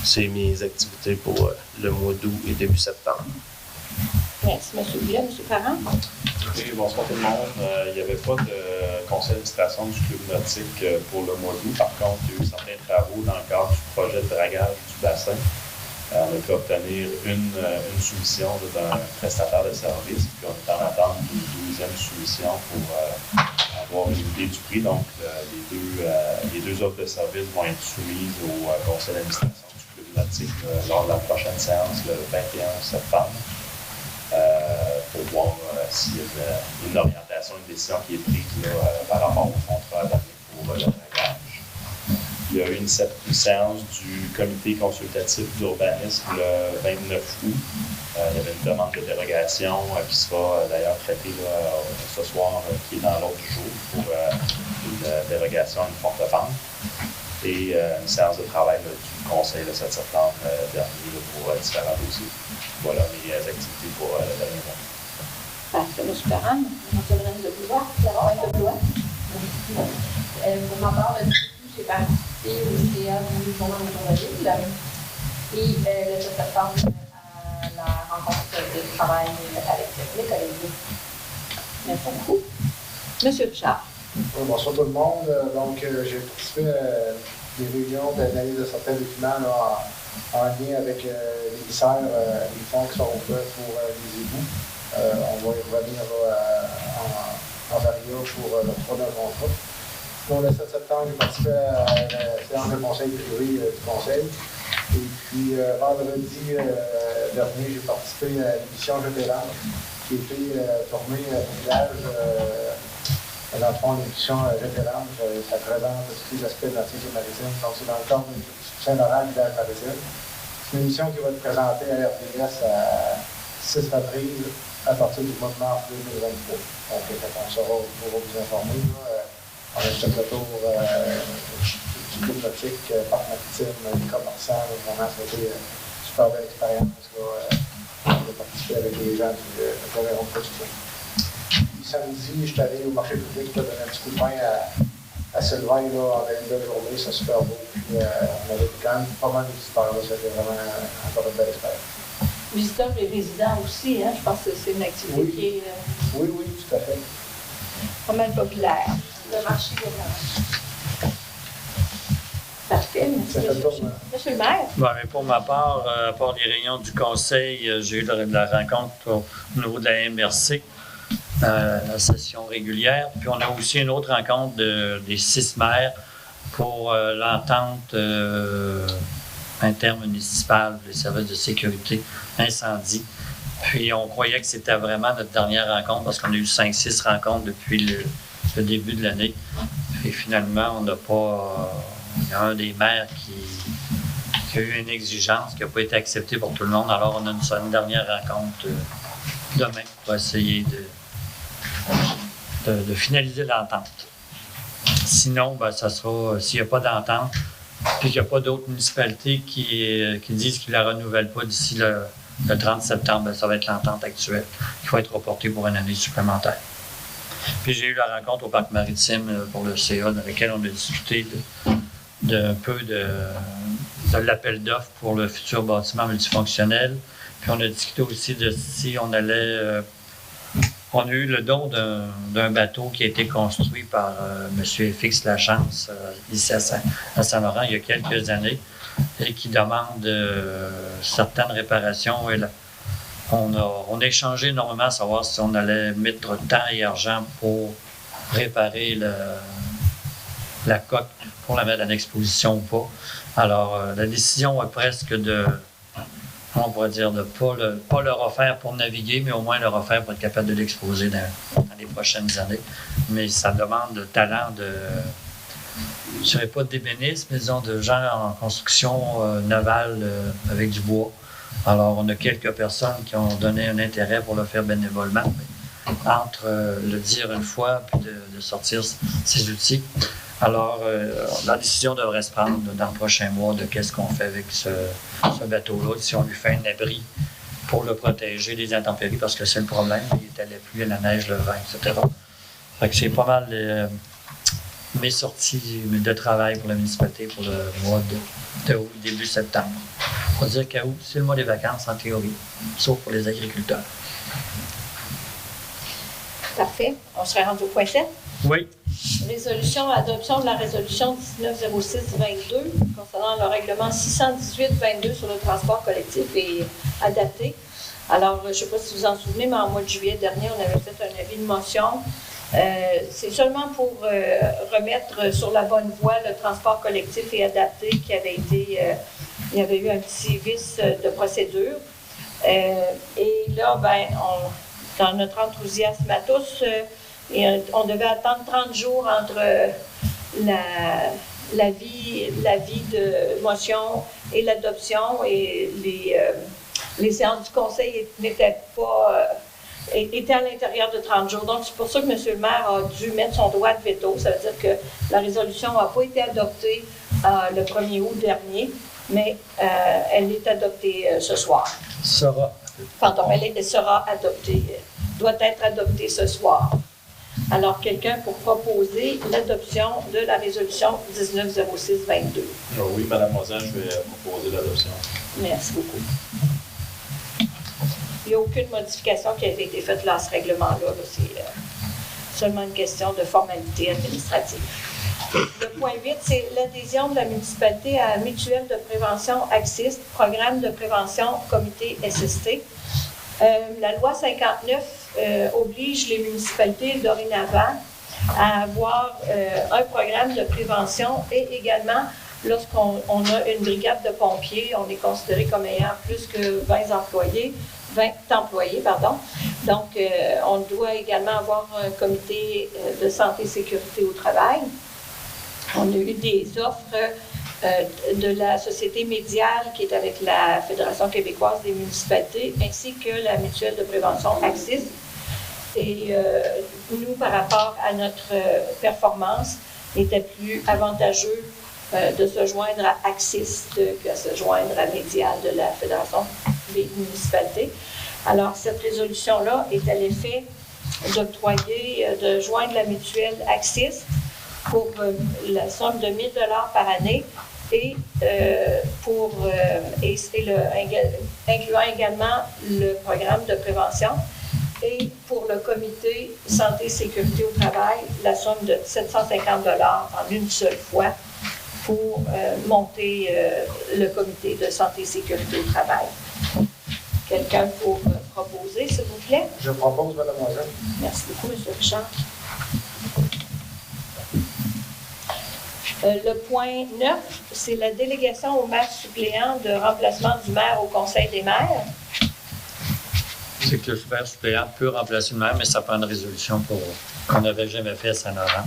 C'est mes activités pour le mois d'août et début septembre. Merci, M. Boulet. M. Parent? Oui, bonsoir tout le monde. Il n'y avait pas de conseil d'administration du club nautique pour le mois d'août. Par contre, il y a eu certains travaux dans le cadre du projet de dragage du bassin. On a pu obtenir une soumission d'un prestataire de service, puis on est en attente d'une 12e soumission pour avoir une idée du prix. Donc, les deux offres de services vont être soumises au conseil d'administration du club nautique lors de la prochaine séance, le 21 septembre, pour voir s'il y a une orientation, une décision qui est prise par rapport au contrat donné pour le dragage. Il y a eu une séance du comité consultatif d'urbanisme le 29 août. Il y avait une demande de dérogation qui sera d'ailleurs traitée ce soir, qui est dans l'ordre du jour, pour une dérogation à une forte pente. Et une séance de travail du conseil le 7 septembre dernier pour différents dossiers. Voilà mes activités pour le dernier mois. Parfait. M. Parent, M. de Blois, pour ma part, j'ai participé au CA du journal automobile et le 7 septembre à la rencontre de travail avec les collègues. Merci beaucoup. M. Richard. Bonsoir tout le monde. Donc, j'ai participé à des réunions d'analyse de certains documents là, en lien avec l'émissaire, les fonds qui sont faits pour les égouts. On va y revenir en varia pour le 3 d'un contrat. Donc, le 7 septembre, j'ai participé à la séance de conseil privé du conseil. Et puis, vendredi dernier, j'ai participé à l'émission Jeté-Lange, qui a été tournée au village. Dans le fond, l'émission Jeté-Lange, ça présente tous les aspects de nature maritime. Donc, c'est dans le cadre de Saint-Laurent, village maritime. C'est une émission qui va être présentée à RDS à 6 avril à partir du mois de mars 2023. Donc, on pourra vous informer. On a fait le tour du club nautique, parc maritime, les commerçants. Vraiment, ça a été une super belle expérience de participer avec les gens du Coréon de production. Samedi, je suis allé au marché public pour donner un petit coup de main à Sylvain. Là, on a eu une belle journée, c'est super beau. Puis, on avait quand même pas mal de visiteurs. C'était vraiment encore une belle expérience. Visiteurs et résidents aussi, hein? Je pense que c'est une activité qui est oui, tout à fait. Pas mal populaire. Le marché de la Parfait, merci. Monsieur le maire. Bon, mais pour ma part, à part les réunions du conseil, j'ai eu la rencontre au niveau de la MRC, la session régulière. Puis on a aussi une autre rencontre des 6 maires pour l'entente intermunicipale des services de sécurité incendie. Puis on croyait que c'était vraiment notre dernière rencontre parce qu'on a eu 5-6 rencontres depuis le début de l'année. Et finalement, on n'a pas... il y a un des maires qui a eu une exigence qui n'a pas été acceptée pour tout le monde. Alors, on a une dernière rencontre demain pour essayer de finaliser l'entente. Sinon, ben, ça sera, s'il n'y a pas d'entente, puis qu'il n'y a pas d'autres municipalités qui disent qu'ils ne la renouvellent pas d'ici le 30 septembre, ben, ça va être l'entente actuelle qui va être reportée pour une année supplémentaire. Puis j'ai eu la rencontre au parc maritime pour le CA dans laquelle on a discuté d'un peu de l'appel d'offres pour le futur bâtiment multifonctionnel. Puis on a discuté aussi de si on allait... on a eu le don d'un bateau qui a été construit par M. FX Lachance ici à Saint-Laurent il y a quelques années et qui demande certaines réparations. Et on a échangé énormément à savoir si on allait mettre temps et argent pour réparer la coque pour la mettre en exposition ou pas. Alors, la décision est presque on pourrait dire de ne pas le refaire pour naviguer, mais au moins le refaire pour être capable de l'exposer dans les prochaines années. Mais ça demande de talent je ne dirais pas d'ébénistes, mais disons de gens en construction navale avec du bois. Alors, on a quelques personnes qui ont donné un intérêt pour le faire bénévolement. Mais entre le dire une fois puis de sortir ces outils, Alors, la décision devrait se prendre dans le prochain mois de qu'est-ce qu'on fait avec ce bateau-là, si on lui fait un abri pour le protéger des intempéries, parce que c'est le problème, il était la pluie, la neige, le vent, etc. Fait que c'est pas mal mes sorties de travail pour la municipalité pour le mois de août, début septembre. On va dire qu'août, c'est le mois des vacances en théorie, sauf pour les agriculteurs. Parfait. On serait rendu au point 7? Oui. Adoption de la résolution 1906-22 concernant le règlement 618-22 sur le transport collectif et adapté. Alors, je ne sais pas si vous vous en souvenez, mais en mois de juillet dernier, on avait fait un avis de motion. C'est seulement pour remettre sur la bonne voie le transport collectif et adapté qui avait été... il y avait eu un petit vice de procédure. Et là, dans notre enthousiasme à tous, on devait attendre 30 jours entre l'avis de motion et l'adoption, et les séances du conseil n'étaient pas... était à l'intérieur de 30 jours. Donc, c'est pour ça que M. le maire a dû mettre son droit de veto. Ça veut dire que la résolution n'a pas été adoptée le 1er août dernier, mais elle est adoptée ce soir. Pardon, elle sera adoptée, doit être adoptée ce soir. Alors, quelqu'un pour proposer l'adoption de la résolution 1906-22. Oui, Mme Moisin, je vais proposer l'adoption. Merci beaucoup. Il n'y a aucune modification qui a été faite là, à ce règlement-là. C'est seulement une question de formalité administrative. Le point 8, c'est l'adhésion de la municipalité à la mutuelle de prévention AXIS, programme de prévention comité SST. La loi 59 oblige les municipalités dorénavant à avoir un programme de prévention, et également, lorsqu'on a une brigade de pompiers, on est considéré comme ayant plus que 20 employés. Donc, on doit également avoir un comité de santé et sécurité au travail. On a eu des offres de la Société médiale qui est avec la Fédération québécoise des municipalités, ainsi que la mutuelle de prévention AXIS. Et nous, par rapport à notre performance, il était plus avantageux de se joindre à AXIS que se joindre à Médial de la Fédération des municipalités. Alors, cette résolution-là est à l'effet d'octroyer, de joindre la mutuelle AXIS pour la somme de 1 000 $ par année, et incluant également le programme de prévention, et pour le comité santé et sécurité au travail, la somme de 750 $ en une seule fois pour monter le comité de santé et sécurité au travail. Quelqu'un pour proposer, s'il vous plaît? Je propose, Mme Moisin. Merci beaucoup, M. Richard. Le point 9, c'est la délégation au maire suppléant de remplacement du maire au Conseil des maires. C'est que le maire suppléant peut remplacer le maire, mais ça prend une résolution qu'on n'avait jamais fait à Saint-Laurent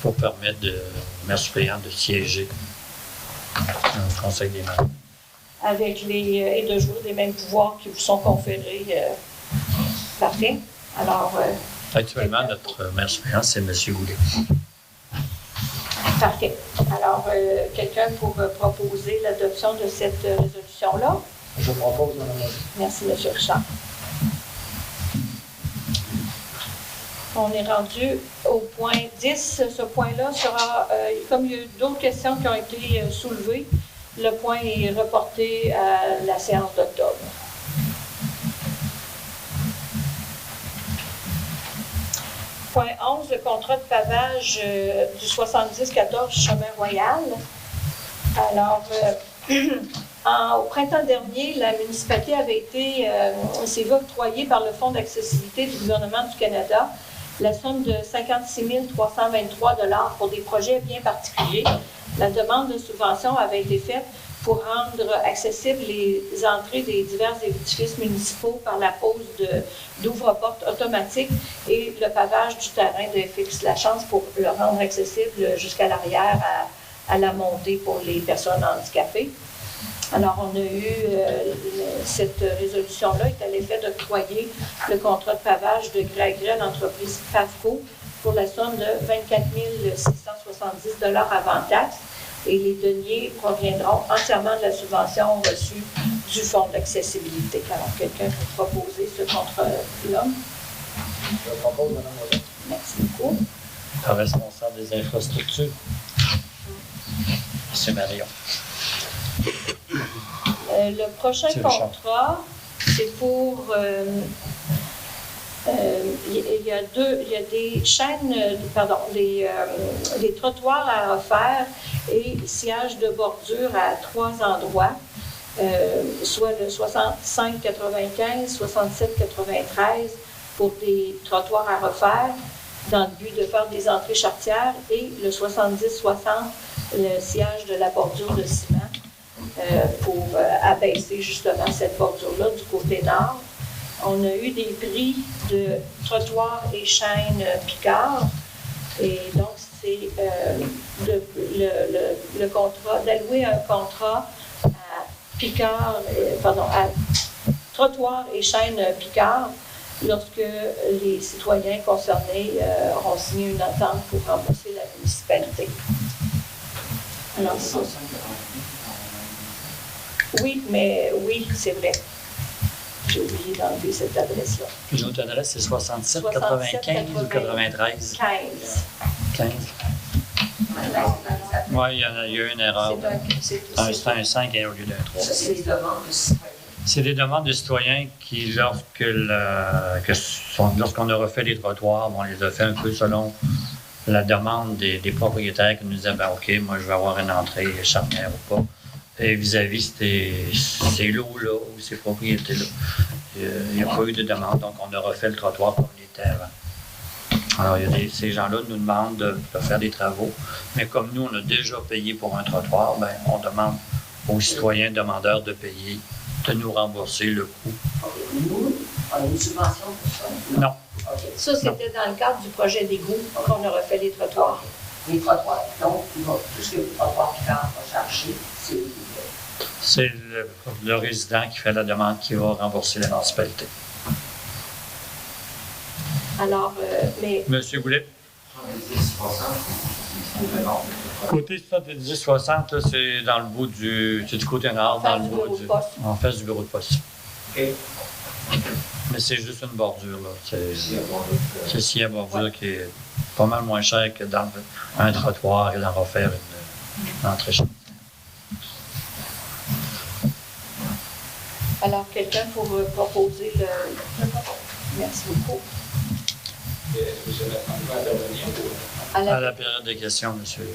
pour permettre au maire suppléant de siéger au Conseil des maires. Avec et de jouer des mêmes pouvoirs qui vous sont conférés. Parfait. Alors. Actuellement, notre maire suppléant, c'est M. Goulet. Parfait. Alors, quelqu'un pour proposer l'adoption de cette résolution-là? Je propose, Mme Moisin. Merci, M. Richard. On est rendu au point 10. Ce point-là sera, comme il y a eu d'autres questions qui ont été soulevées, le point est reporté à la séance d'octobre. Point 11, le contrat de pavage du 70-14 Chemin Royal. Alors, au printemps dernier, la municipalité avait s'est vu octroyer par le Fonds d'accessibilité du gouvernement du Canada la somme de 56 323 $ pour des projets bien particuliers. La demande de subvention avait été faite pour rendre accessibles les entrées des divers édifices municipaux par la pose d'ouvre-portes automatiques et le pavage du terrain de FX La Chance pour le rendre accessible jusqu'à l'arrière à la montée pour les personnes handicapées. Alors, on a eu cette résolution-là est à l'effet d'octroyer le contrat de pavage de gré à gré à l'entreprise PAVCO pour la somme de 24 670 avant taxe. Et les deniers proviendront entièrement de la subvention reçue du Fonds d'accessibilité. Alors, quelqu'un peut proposer ce contrat-là? Je propose, Mme Moiseau. Merci beaucoup. Le responsable des infrastructures. M. Marion. Le prochain contrat, c'est pour... il y a des chaînes, des trottoirs à refaire et sièges de bordure à 3 endroits, soit le 65-95, 67-93 pour des trottoirs à refaire dans le but de faire des entrées charretières et le 70-60, le siège de la bordure de ciment pour abaisser justement cette bordure-là du côté nord. On a eu des prix de trottoirs et chaînes Picard. Et donc, c'est le contrat, d'allouer un contrat à Picard, à trottoirs et chaînes Picard lorsque les citoyens concernés auront signé une entente pour rembourser la municipalité. Alors, oui, c'est vrai. J'ai oublié d'enlever cette adresse-là. L'autre adresse, c'est 67, 95 ou 93? 15. Oui, il y a eu une erreur. C'est un 5 au lieu d'un 3. C'est des demandes de citoyens. C'est des demandes de citoyens qui, lorsqu'on a refait les trottoirs, on les a fait un peu selon la demande des propriétaires qui nous disaient OK, moi je vais avoir une entrée charnière ou pas. Et vis-à-vis ces lots-là ou ces propriétés-là, il n'y a pas eu de demande, donc on a refait le trottoir comme il était avant. Alors, ces gens-là nous demandent de faire des travaux, mais comme nous, on a déjà payé pour un trottoir, bien, on demande aux citoyens demandeurs de payer, de nous rembourser le coût. Nous, on a une subvention pour ça? Non. Okay. Ça, c'était dans le cadre du projet d'égout qu'on a refait les trottoirs. Les trottoirs, donc, tout ce que le trottoir Picard va chercher, c'est le résident qui fait la demande qui va rembourser la municipalité. Alors, mais... Monsieur Goulet? Côté 70-60, c'est dans le bout c'est du côté nord, dans le bout en face du bureau de poste. Okay. Mais c'est juste une bordure, là. C'est scie à bordure qui est pas mal moins cher que dans un trottoir et d'en refaire une entrée charretière. Alors, quelqu'un pour proposer le... Merci beaucoup. Monsieur Bertrand va intervenir À la période des questions, monsieur.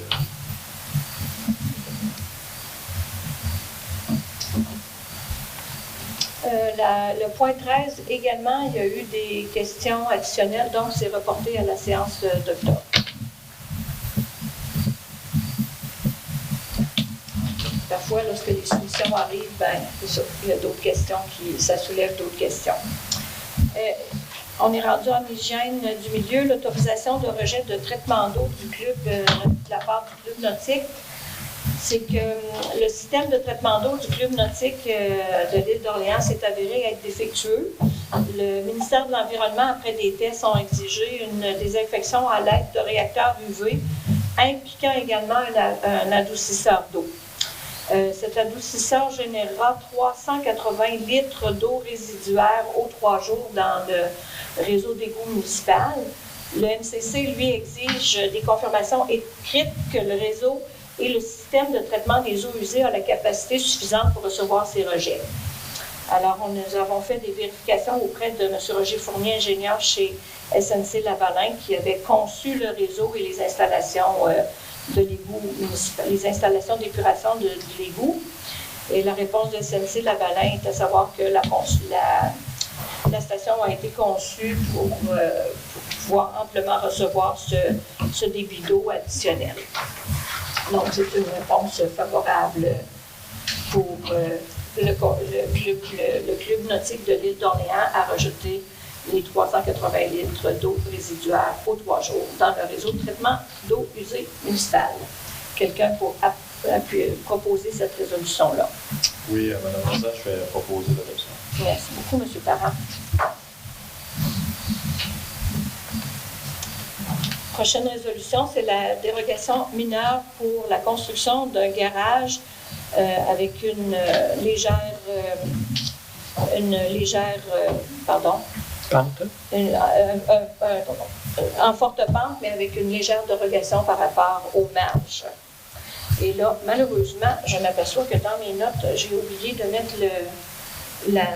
Le point 13, également, il y a eu des questions additionnelles, donc c'est reporté à la séance d'octobre. Parfois, lorsque les soumissions arrivent, ben, c'est ça, il y a d'autres questions ça soulève d'autres questions. On est rendu en hygiène du milieu, l'autorisation de rejet de traitement d'eau du club, de la part du club nautique. C'est que le système de traitement d'eau du club nautique de l'île d'Orléans s'est avéré être défectueux. Le ministère de l'Environnement, après des tests, ont exigé une désinfection à l'aide de réacteurs UV, impliquant également un adoucisseur d'eau. Cet adoucisseur générera 380 litres d'eau résiduaire aux 3 jours dans le réseau d'égout municipal. Le MCC, lui, exige des confirmations écrites que le réseau et le système de traitement des eaux usées a la capacité suffisante pour recevoir ces rejets. Alors, nous avons fait des vérifications auprès de M. Roger Fournier, ingénieur chez SNC Lavalin, qui avait conçu le réseau et les installations de l'égout municipal, les installations d'épuration de l'égout. Et la réponse de SNC Lavalin est à savoir que la station a été conçue pour pouvoir amplement recevoir ce débit d'eau additionnel. Donc, c'est une réponse favorable pour le club nautique de l'île d'Orléans à rejeter les 380 litres d'eau résiduaire aux 3 jours dans le réseau de traitement d'eau usée municipale. Quelqu'un pour proposer cette résolution-là? Oui, Mme Rosa, je vais proposer l'adoption. Merci beaucoup, M. Parent. prochaine résolution, c'est la dérogation mineure pour la construction d'un garage avec une légère Pente. En forte pente, mais avec une légère dérogation par rapport aux marges. Et là, malheureusement, je m'aperçois que dans mes notes, j'ai oublié de mettre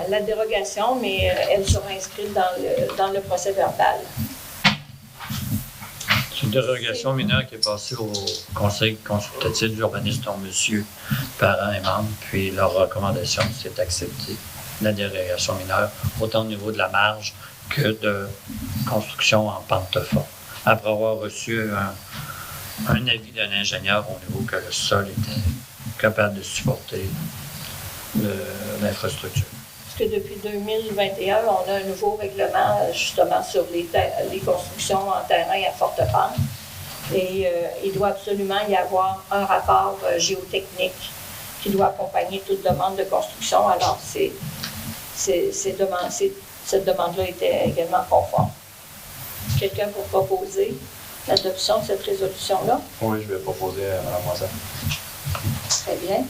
la dérogation, mais elle sera inscrite dans le procès verbal. C'est une dérogation mineure qui est passée au Conseil consultatif d'urbanisme dont M. Parent est membre, puis leur recommandation, c'est d'accepter la dérogation mineure, autant au niveau de la marge que de construction en pente forte, après avoir reçu un avis d'un ingénieur au niveau que le sol était capable de supporter l'infrastructure. Parce que depuis 2021, on a un nouveau règlement justement sur les constructions en terrain à forte pente. Et il doit absolument y avoir un rapport géotechnique qui doit accompagner toute demande de construction. Alors, cette demande-là était également conforme. Quelqu'un pour proposer l'adoption de cette résolution-là? Oui, je vais proposer à Mme Moisson. Très bien.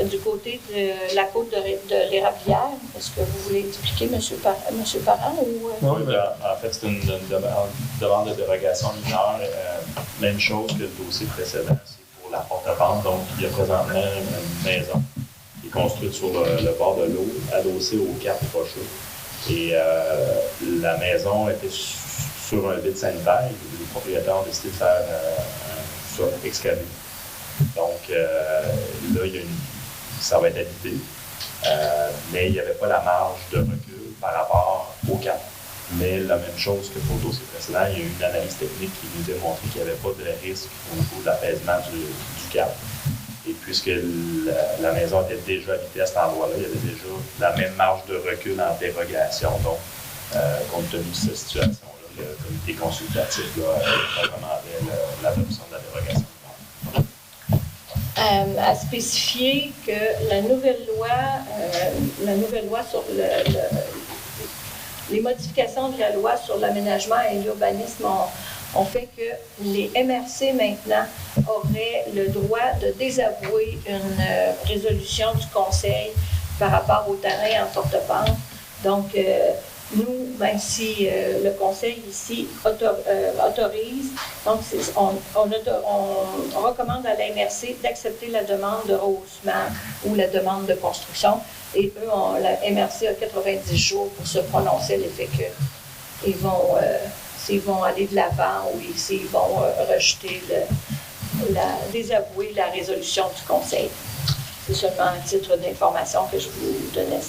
Du côté de la côte de l'Érablière, est-ce que vous voulez expliquer, M. Parent? Oui, en fait, c'est une demande de dérogation mineure. Même chose que le dossier précédent, c'est pour la porte-pente. Donc, il y a présentement une maison qui est construite sur le bord de l'eau, adossée au cap Rocheux. Et la maison était sur un vide sanitaire. Les propriétaires ont décidé de faire un sol excavé. Donc, là, ça va être habité, mais il n'y avait pas la marge de recul par rapport au cap. Mais la même chose que pour le dossier précédent, il y a eu une analyse technique qui nous démontrait qu'il n'y avait pas de risque au niveau de l'apaisement du cap. Et puisque la maison était déjà habitée à cet endroit-là, il y avait déjà la même marge de recul en dérogation. Donc, compte tenu de cette situation-là, le comité consultatif recommandait l'adoption de la dérogation. À spécifier que la nouvelle loi sur les modifications de la loi sur l'aménagement et l'urbanisme ont fait que les MRC maintenant auraient le droit de désavouer une résolution du Conseil par rapport au terrain en forte pente. Donc, nous, même si le Conseil ici autorise, donc on recommande à la MRC d'accepter la demande de rehaussement ou la demande de construction. Et eux, la MRC a 90 jours pour se prononcer à l'effet qu'ils vont, s'ils vont aller de l'avant ou s'ils vont rejeter, désavouer la résolution du Conseil. C'est seulement un titre d'information que je vous donnais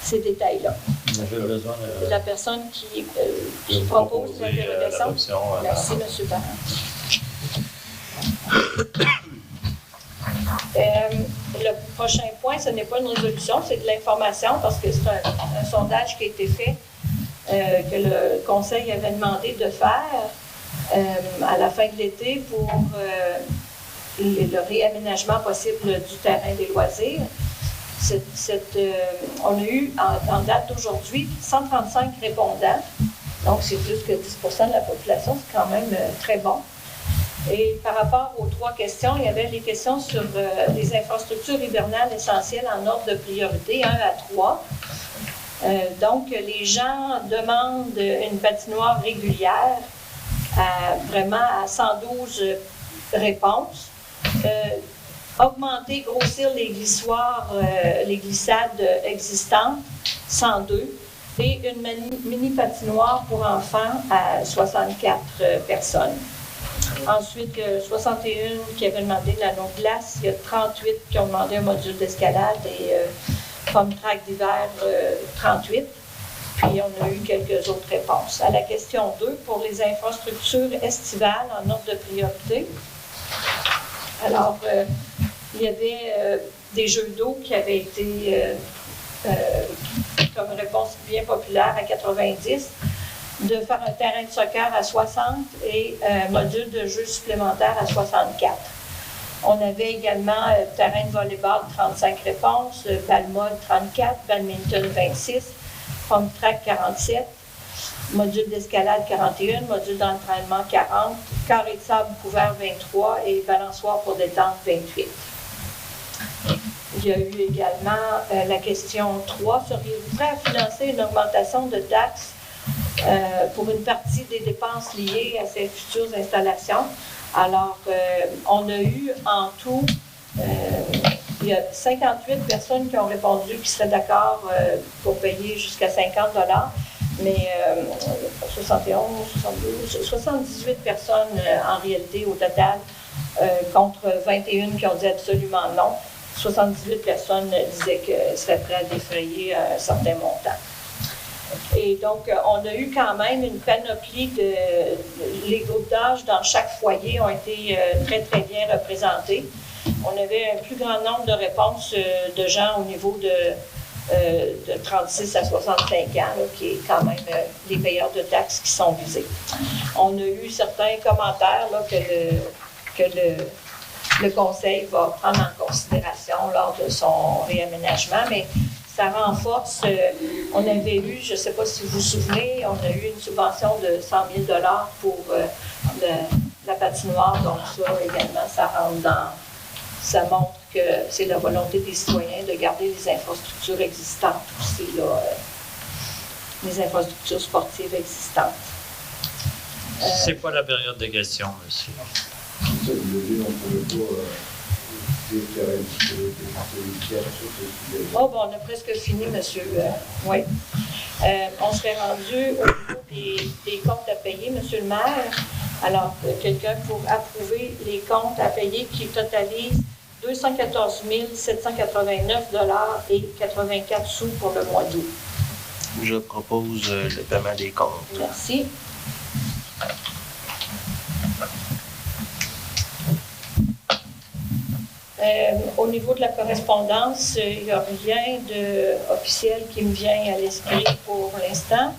ces détails-là. La personne qui propose la dérogation. Merci, M. Parent. Le prochain point, ce n'est pas une résolution, c'est de l'information parce que c'est un sondage qui a été fait, que le Conseil avait demandé de faire à la fin de l'été pour le réaménagement possible du terrain des loisirs. On a eu, en date d'aujourd'hui, 135 répondants, donc c'est plus que 10% de la population, c'est quand même très bon. Et par rapport aux 3 questions, il y avait les questions sur les infrastructures hivernales essentielles en ordre de priorité, 1 à 3. Donc, les gens demandent une patinoire régulière, vraiment à 112 réponses. Augmenter, grossir les glissoires, les glissades existantes, 102, et une mini patinoire pour enfants à 64 personnes. Ensuite, il y a 61 qui avaient demandé de l'anneau de glace, il y a 38 qui ont demandé un module d'escalade et pomme track d'hiver, 38. Puis on a eu quelques autres réponses. À la question 2, pour les infrastructures estivales en ordre de priorité, alors, il y avait des jeux d'eau qui avaient été comme réponse bien populaire à 90, de faire un terrain de soccer à 60 et un module de jeu supplémentaire à 64. On avait également terrain de volleyball, 35 réponses, balle molle, 34, badminton, 26, pump track, 47. module d'escalade 41, module d'entraînement 40, carré de sable couvert 23 et balançoire pour détente 28. Il y a eu également la question 3. Seriez-vous prêt à financer une augmentation de taxes pour une partie des dépenses liées à ces futures installations? Alors, on a eu en tout, il y a 58 personnes qui ont répondu qui seraient d'accord pour payer jusqu'à 50 $, mais 71, 72, 78 personnes en réalité au total, contre 21 qui ont dit absolument non. 78 personnes disaient qu'elles seraient prêtes à défrayer un certain montant. Et donc, on a eu quand même une panoplie de... Les groupes d'âge dans chaque foyer ont été très, très bien représentés. On avait un plus grand nombre de réponses de gens au niveau de 36 à 65 ans, là, qui est quand même les payeurs de taxes qui sont visés. On a eu certains commentaires là, que le Conseil va prendre en considération lors de son réaménagement, mais ça renforce. On avait eu, je ne sais pas si vous vous souvenez, on a eu une subvention de 100 000 $ pour la patinoire, donc ça également, ça rentre dans... Ça montre que c'est la volonté des citoyens de garder les infrastructures existantes aussi, là, les infrastructures sportives existantes. C'est pas la période de questions, monsieur. Ça veut dire qu'on ne pouvait pas dire qu'il y aurait Oh, bon, on a presque fini, monsieur. Oui. On serait rendu au niveau des comptes à payer, monsieur le maire. Alors, quelqu'un pour approuver les comptes à payer qui totalisent 214 789 $ et 84 sous pour le mois d'août. Je propose le paiement des comptes. Merci. Au niveau de la correspondance, il n'y a rien d'officiel qui me vient à l'esprit pour l'instant.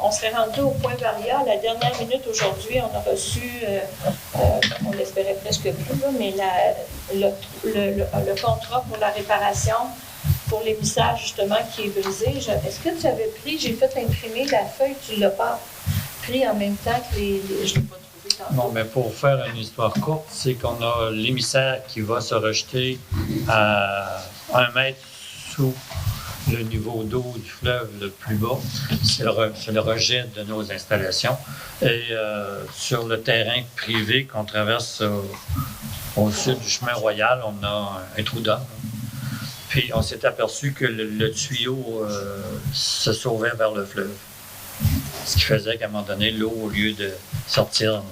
On serait rendu au point Varia. À la dernière minute aujourd'hui, on a reçu, on l'espérait presque plus, là, mais le contrat pour la réparation pour l'émissage justement qui est brisé. Est-ce que tu avais pris, j'ai fait imprimer la feuille, tu ne l'as pas pris en même temps que je ne l'ai pas trouvé tantôt. Non, mais pour faire une histoire courte, c'est qu'on a l'émissaire qui va se rejeter à 1 mètre sous le niveau d'eau du fleuve le plus bas. C'est le rejet de nos installations. Et sur le terrain privé qu'on traverse au sud du chemin royal, on a un trou d'eau. Puis on s'est aperçu que le tuyau se sauvait vers le fleuve. Ce qui faisait qu'à un moment donné, l'eau, au lieu de sortir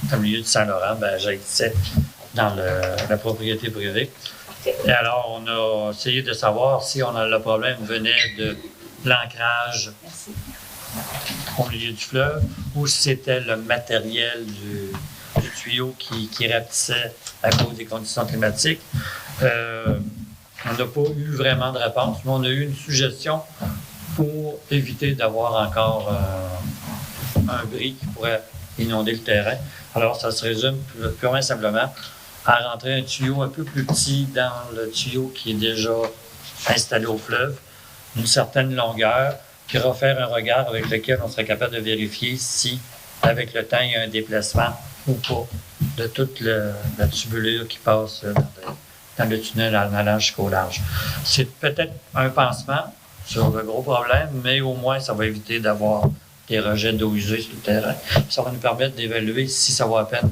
dans le milieu de Saint-Laurent, ben, jaillissait dans la propriété privée. Et alors, on a essayé de savoir si le problème venait de l'ancrage au milieu du fleuve ou si c'était le matériel du tuyau qui rapetissait à cause des conditions climatiques. On n'a pas eu vraiment de réponse, mais on a eu une suggestion pour éviter d'avoir encore un bris qui pourrait inonder le terrain. Alors, ça se résume purement simplement à rentrer un tuyau un peu plus petit dans le tuyau qui est déjà installé au fleuve, d'une certaine longueur, puis refaire un regard avec lequel on serait capable de vérifier si, avec le temps, il y a un déplacement ou pas de toute la tubulure qui passe dans le tunnel en allant jusqu'au large. C'est peut-être un pansement sur le gros problème, mais au moins, ça va éviter d'avoir des rejets d'eau usée sur le terrain. Ça va nous permettre d'évaluer si ça vaut la peine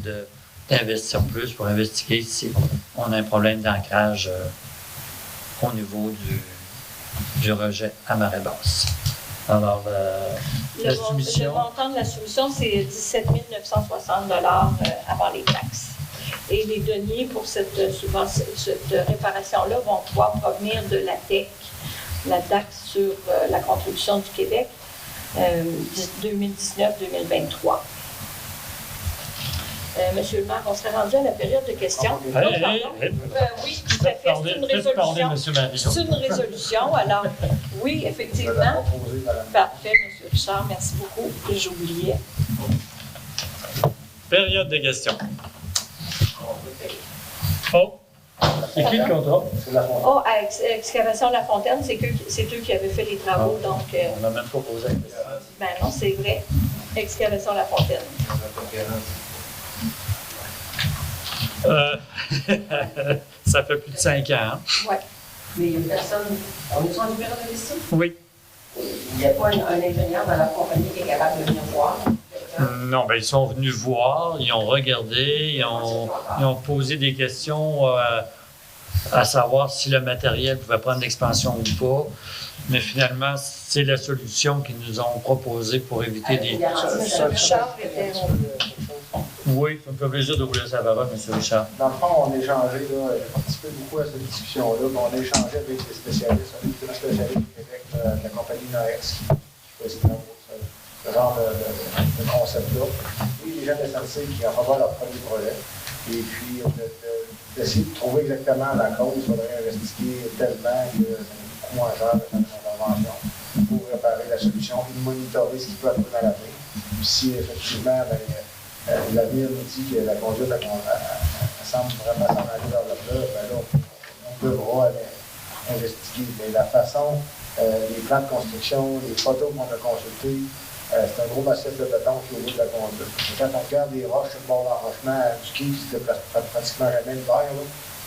d'investir plus pour investiguer si on a un problème d'ancrage au niveau du rejet à marée basse. Alors, la soumission... Le montant de la soumission, c'est 17 960 $ avant les taxes. Et les deniers pour cette réparation-là vont pouvoir provenir de la TEC, la taxe sur la contribution du Québec, 2019-2023. Monsieur le maire, on serait rendu à la période de questions. Oui, tout à fait. C'est une résolution. C'est une résolution. Alors, oui, effectivement. Parfait, monsieur Richard. Merci beaucoup. J'oubliais. Période de questions. Oh, C'est qui le contrat? C'est la fontaine. Oh, à Excavation La Fontaine, c'est eux qui avaient fait les travaux, donc... On n'a même pas posé la question. Ben non, c'est vrai. Excavation La Fontaine. Ça fait plus de 5 ans. Hein? Oui. Mais il n'y a personne. On est sur un numéro de question? Oui. Il n'y a pas un ingénieur dans la compagnie qui est capable de venir voir? Non, ben ils sont venus voir, ils ont regardé, ils ont posé des questions à savoir si le matériel pouvait prendre l'expansion ou pas. Mais finalement, c'est la solution qu'ils nous ont proposée pour éviter des... M. Richard était... Oui, ça me fait plaisir de vous laisser la parole, M. Richard. Dans le fond, on a échangé, là, j'ai participé beaucoup à cette discussion-là, on a échangé avec des spécialistes, avec des spécialistes du Québec, de la compagnie Norex, qui fait ce genre de concept-là. Et les gens de SNC qui en font leur premier projet. Et puis, d'essayer de trouver exactement la cause, il faudrait investiguer tellement que ça coûte beaucoup moins cher de faire une intervention pour réparer la solution et monitorer ce qui peut arriver dans l'avenir. Puis si effectivement, l'avenir nous dit que la conduite semble vraiment s'en aller vers le fleuve, ben là, on devra aller investiguer. Mais la façon, les plans de construction, les photos qu'on a consultées, c'est un gros massif de béton qui est au bout de la conduite. Et quand on regarde les roches sur le bord d'enrochement du quai qui se déplace pratiquement jamais l'hiver,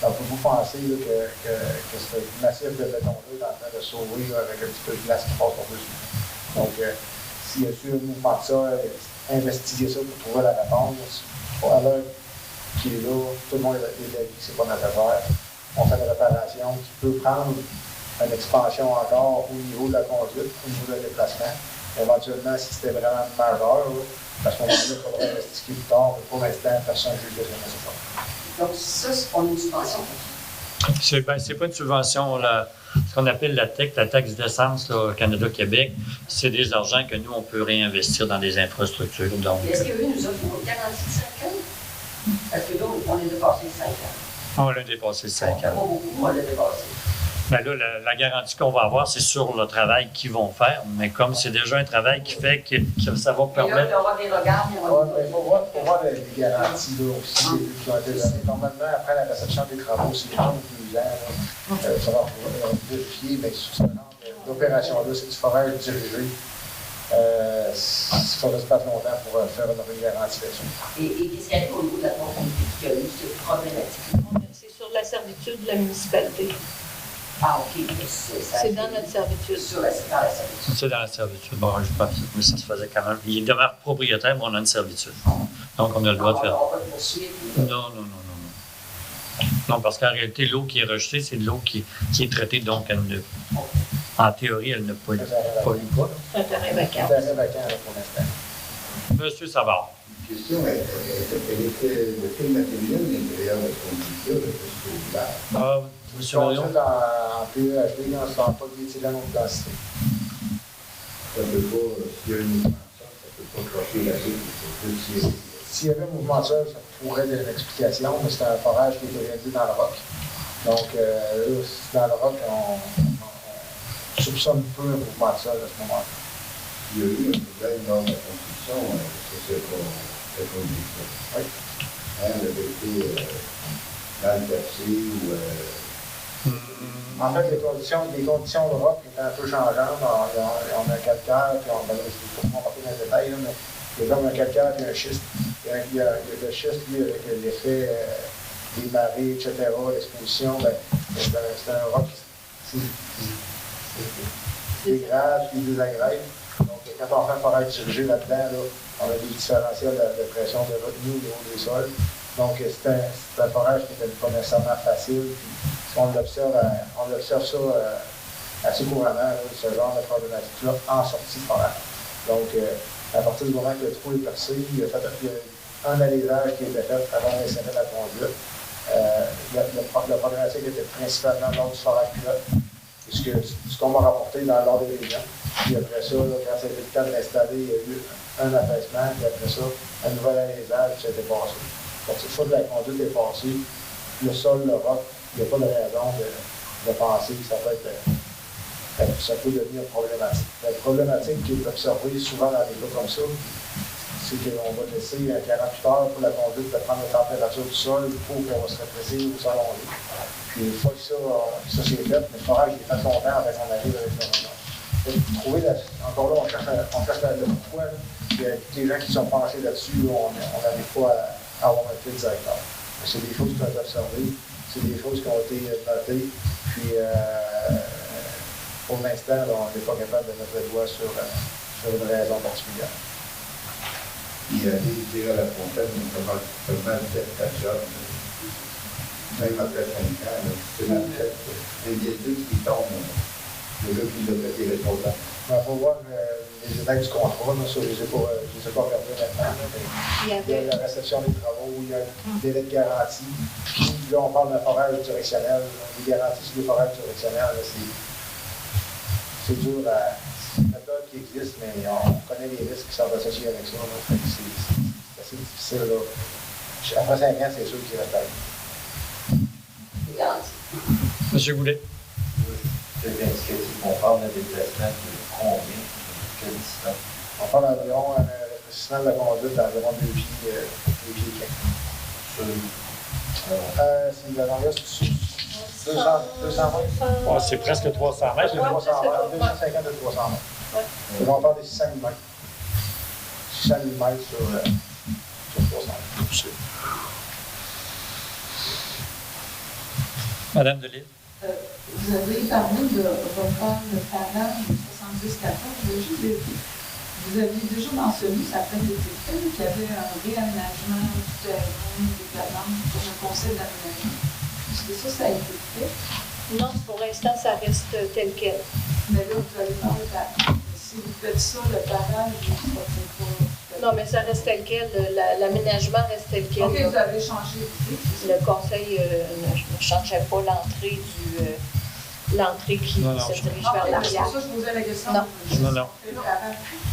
on peut vous penser là, que ce massif de béton-là est en train de sauver là, avec un petit peu de glace qui passe par-dessus. Donc, s'il y a eu un mouvement de ça, investiguer ça pour trouver la réponse. À l'heure qui est là, tout le monde est d'avis que c'est pas notre affaire. On fait une réparation qui peut prendre une expansion encore au niveau de la conduite, au niveau du déplacement. Éventuellement, si c'était vraiment majeur, à ce moment-là, il faudrait investiguer plus tard, mais pour l'instant, personne ne juge que c'est nécessaire. Donc, ça, on a une subvention. C'est pas une subvention, ce qu'on appelle la TEC, la taxe d'essence au Canada-Québec, c'est des argents que nous, on peut réinvestir dans des infrastructures. Donc, est-ce qu'eux nous offrent une garantie de 5 ans? Parce que là, on a dépassé 5 ans. On l'a dépassé 5 ans. Pas beaucoup, on l'a dépassé. Ben là, la garantie qu'on va avoir, c'est sur le travail qu'ils vont faire, mais comme c'est déjà un travail qui fait que ça va permettre... Et là, il y aura des regards, il y aura des... Il faut voir les garanties là, aussi qui ont été données. Normalement, après la réception des travaux, c'est 1 ou 2 ans. Ça va vérifier, mais sur ce genre d'opération-là, c'est du forage dirigé. Il faudrait se battre longtemps pour faire une garantie là-dessus. Et qu'est-ce qu'il y a au niveau de la conformité qui a eu cette problématique? C'est sur la servitude de la municipalité. Ah, OK. C'est dans notre servitude. Dans la servitude. C'est dans la servitude. Bon, je pense, mais ça se faisait quand même. Il demeure propriétaire, mais on a une servitude. Donc, on a le droit de faire. On va le poursuivre. Non. Non, parce qu'en réalité, l'eau qui est rejetée, c'est de l'eau qui est traitée, donc en théorie, elle ne pollue pas. C'est un terrain vacant. C'est un terrain vacant là, pour l'instant. Monsieur Savard. La question est, de quel matériel l'intérieur de ce conduite-là, Ah, monsieur Marion? En PEHD, on ne sent pas d'éthylène haute densité. Ça ne peut pas, s'il y a une mouvement de sol, ça ne peut pas crocher la cible. S'il y avait un mouvement de sol, ça pourrait être une explication, mais c'est un forage qui est réalisé dans le roc. Donc, là, dans le roc, on soupçonne peu un mouvement de sol à ce moment-là. Il y a eu un problème lors de la construction, c'est cette conduite-là. Oui. Elle avait été mal percée ou... En fait, les conditions de roc étaient un peu changeantes. On a un calcaire, puis on va pas rentrer dans les détails, là, mais il y a comme un calcaire et un schiste. Il y a le schiste, lui, avec l'effet des marées, etc., l'exposition, c'est un roc qui dégrade puis désagrège. Donc, quand on fait un forage dirigé là-dedans, là, on a des différentiels de pression de retenue au niveau des sols. Donc, c'est un forage qui n'est pas nécessairement facile. Puis, on observe ça assez couramment, là, ce genre de problématique-là, en sortie de forage. Donc, à partir du moment que le trou est percé, il y a un alésage qui a été fait avant d'insérer la conduite. La problématique était principalement lors du forage pilote, puisque ce qu'on m'a rapporté lors des réunions. Puis après ça, là, quand ça a été le temps de l'installer, il y a eu un affaissement, puis après ça, un nouvel alésage qui s'était passé. Donc, une fois que la conduite est passée, le sol, le roc, il n'y a pas de raison de penser que ça peut devenir problématique. La problématique qui est observée souvent dans des cas comme ça, c'est qu'on va laisser 48 heures pour la conduite de prendre la température du sol pour qu'on va se rétrécir ou s'allonger. Puis une fois que ça c'est fait, mais le forage est fait longtemps avant qu'on arrive avec le remontage. Trouver encore là, on cherche le pourquoi. Puis les gens qui sont penchés là-dessus, on n'arrive pas à avoir un fil directeur. C'est des choses qu'on a observées, c'est des choses qui ont été notées. Puis pour l'instant, on n'est pas capable de mettre le doigt sur une raison particulière. Il y a des tirs à la fontaine, comment fait ta job, même après 5 ans, c'est ma tête, l'inquiétude qui tombe, le gars qui l'a fait les responsable. Il faut voir les détails du contrat, là, ça, je ne les ai pas regardés maintenant. Il y a la réception des travaux, il y a un délai de garantie. Puis là, on parle d'un forage directionnel, des garanties sur le forage directionnel, c'est dur à. C'est une méthode qui existe, mais on connaît les risques qui sont associés avec ça. C'est assez difficile. Là. Après 5 ans, c'est sûr qu'il reste à M. Goulet. C'est bien indicatif. On parle d'un déplacement de combien? Quelle distance? On parle d'environ un rétrécissement de la conduite d'environ 2 pieds 15. C'est la longueur, c'est 200 mètres? Ouais, c'est presque 300 mètres. 250 à 300 mètres. Ouais. On parle de 600 mm. 600 mm sur 300 mètres. Madame Delisle. Vous avez parlé de refaire le parage de 70-14. Vous aviez déjà mentionné, ça fait des effets, qu'il y avait un réaménagement du terrain, des balances pour le conseil d'aménagement. Est-ce que ça a été fait? Non, pour l'instant, ça reste tel quel. Mais là, vous allez parler si vous faites ça, le barrage, vous ne sortez pas. Non, mais ça reste tel quel. L'aménagement reste tel quel. OK, vous avez changé d'idée. Le conseil ne changeait pas l'entrée qui se dirige vers l'arrière. C'est pour ça que je posais la question. Non.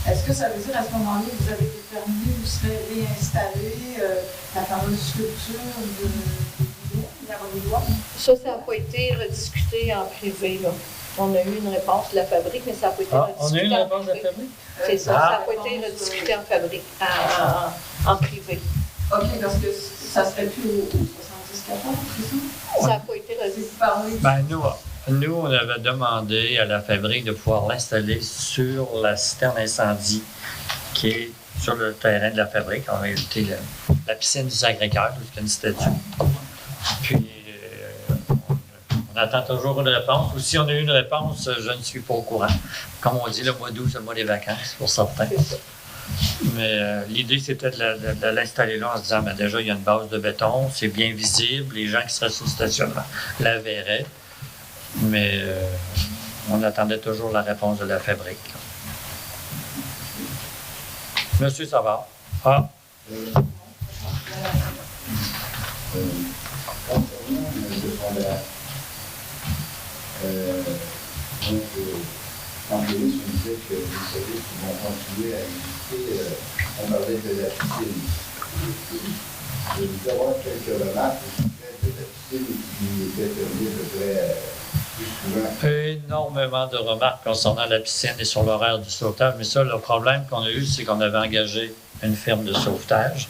Est-ce que ça veut dire à ce moment-là, vous avez déterminé où serait réinstallée la fameuse sculpture de ça n'a pas été rediscuté en privé. Là. On a eu une réponse de la fabrique, mais ça n'a pas été rediscuté. On a eu une réponse de la fabrique? C'est ça, ça n'a pas été rediscuté en fabrique, en privé. OK, parce que ça serait plus au 70-14, c'est ça? Ça n'a pas été rediscuté. Nous, on avait demandé à la fabrique de pouvoir l'installer sur la citerne incendie qui est sur le terrain de la fabrique. En réalité, la piscine du Sacré-Cœur, c'est une statue. Puis, on attend toujours une réponse. Ou si on a eu une réponse, je ne suis pas au courant. Comme on dit, le mois d'août, c'est le mois des vacances pour certains. Mais l'idée, c'était de l'installer là en se disant, déjà, il y a une base de béton, c'est bien visible, les gens qui seraient sur le stationnement la verraient. Mais on attendait toujours la réponse de la fabrique. Monsieur Savard. Concernant le sondage, en plus, on disait que les services vont continuer à exister. On parlait de la piscine. Je voulais avoir quelques remarques au sujet de la piscine qui était fermée à peu près plus souvent. Énormément de remarques concernant la piscine et sur l'horaire du sauvetage. Mais ça, le problème qu'on a eu, c'est qu'on avait engagé une firme de sauvetage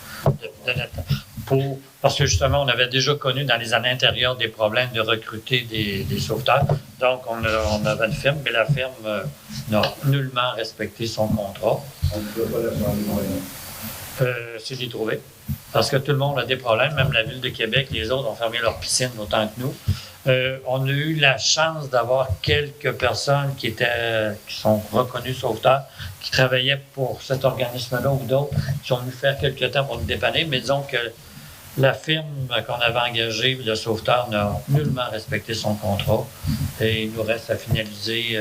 parce que justement, on avait déjà connu dans les années antérieures des problèmes de recruter des sauveteurs. Donc, on avait une firme, mais la firme n'a nullement respecté son contrat. On ne peut pas la changer. C'est d'y trouver. Parce que tout le monde a des problèmes, même la Ville de Québec, les autres ont fermé leurs piscines autant que nous. On a eu la chance d'avoir quelques personnes qui sont reconnues sauveteurs, qui travaillaient pour cet organisme-là ou d'autres, qui sont venus faire quelques temps pour nous dépanner, mais disons que la firme qu'on avait engagée, le sauveteur, n'a nullement respecté son contrat et il nous reste à finaliser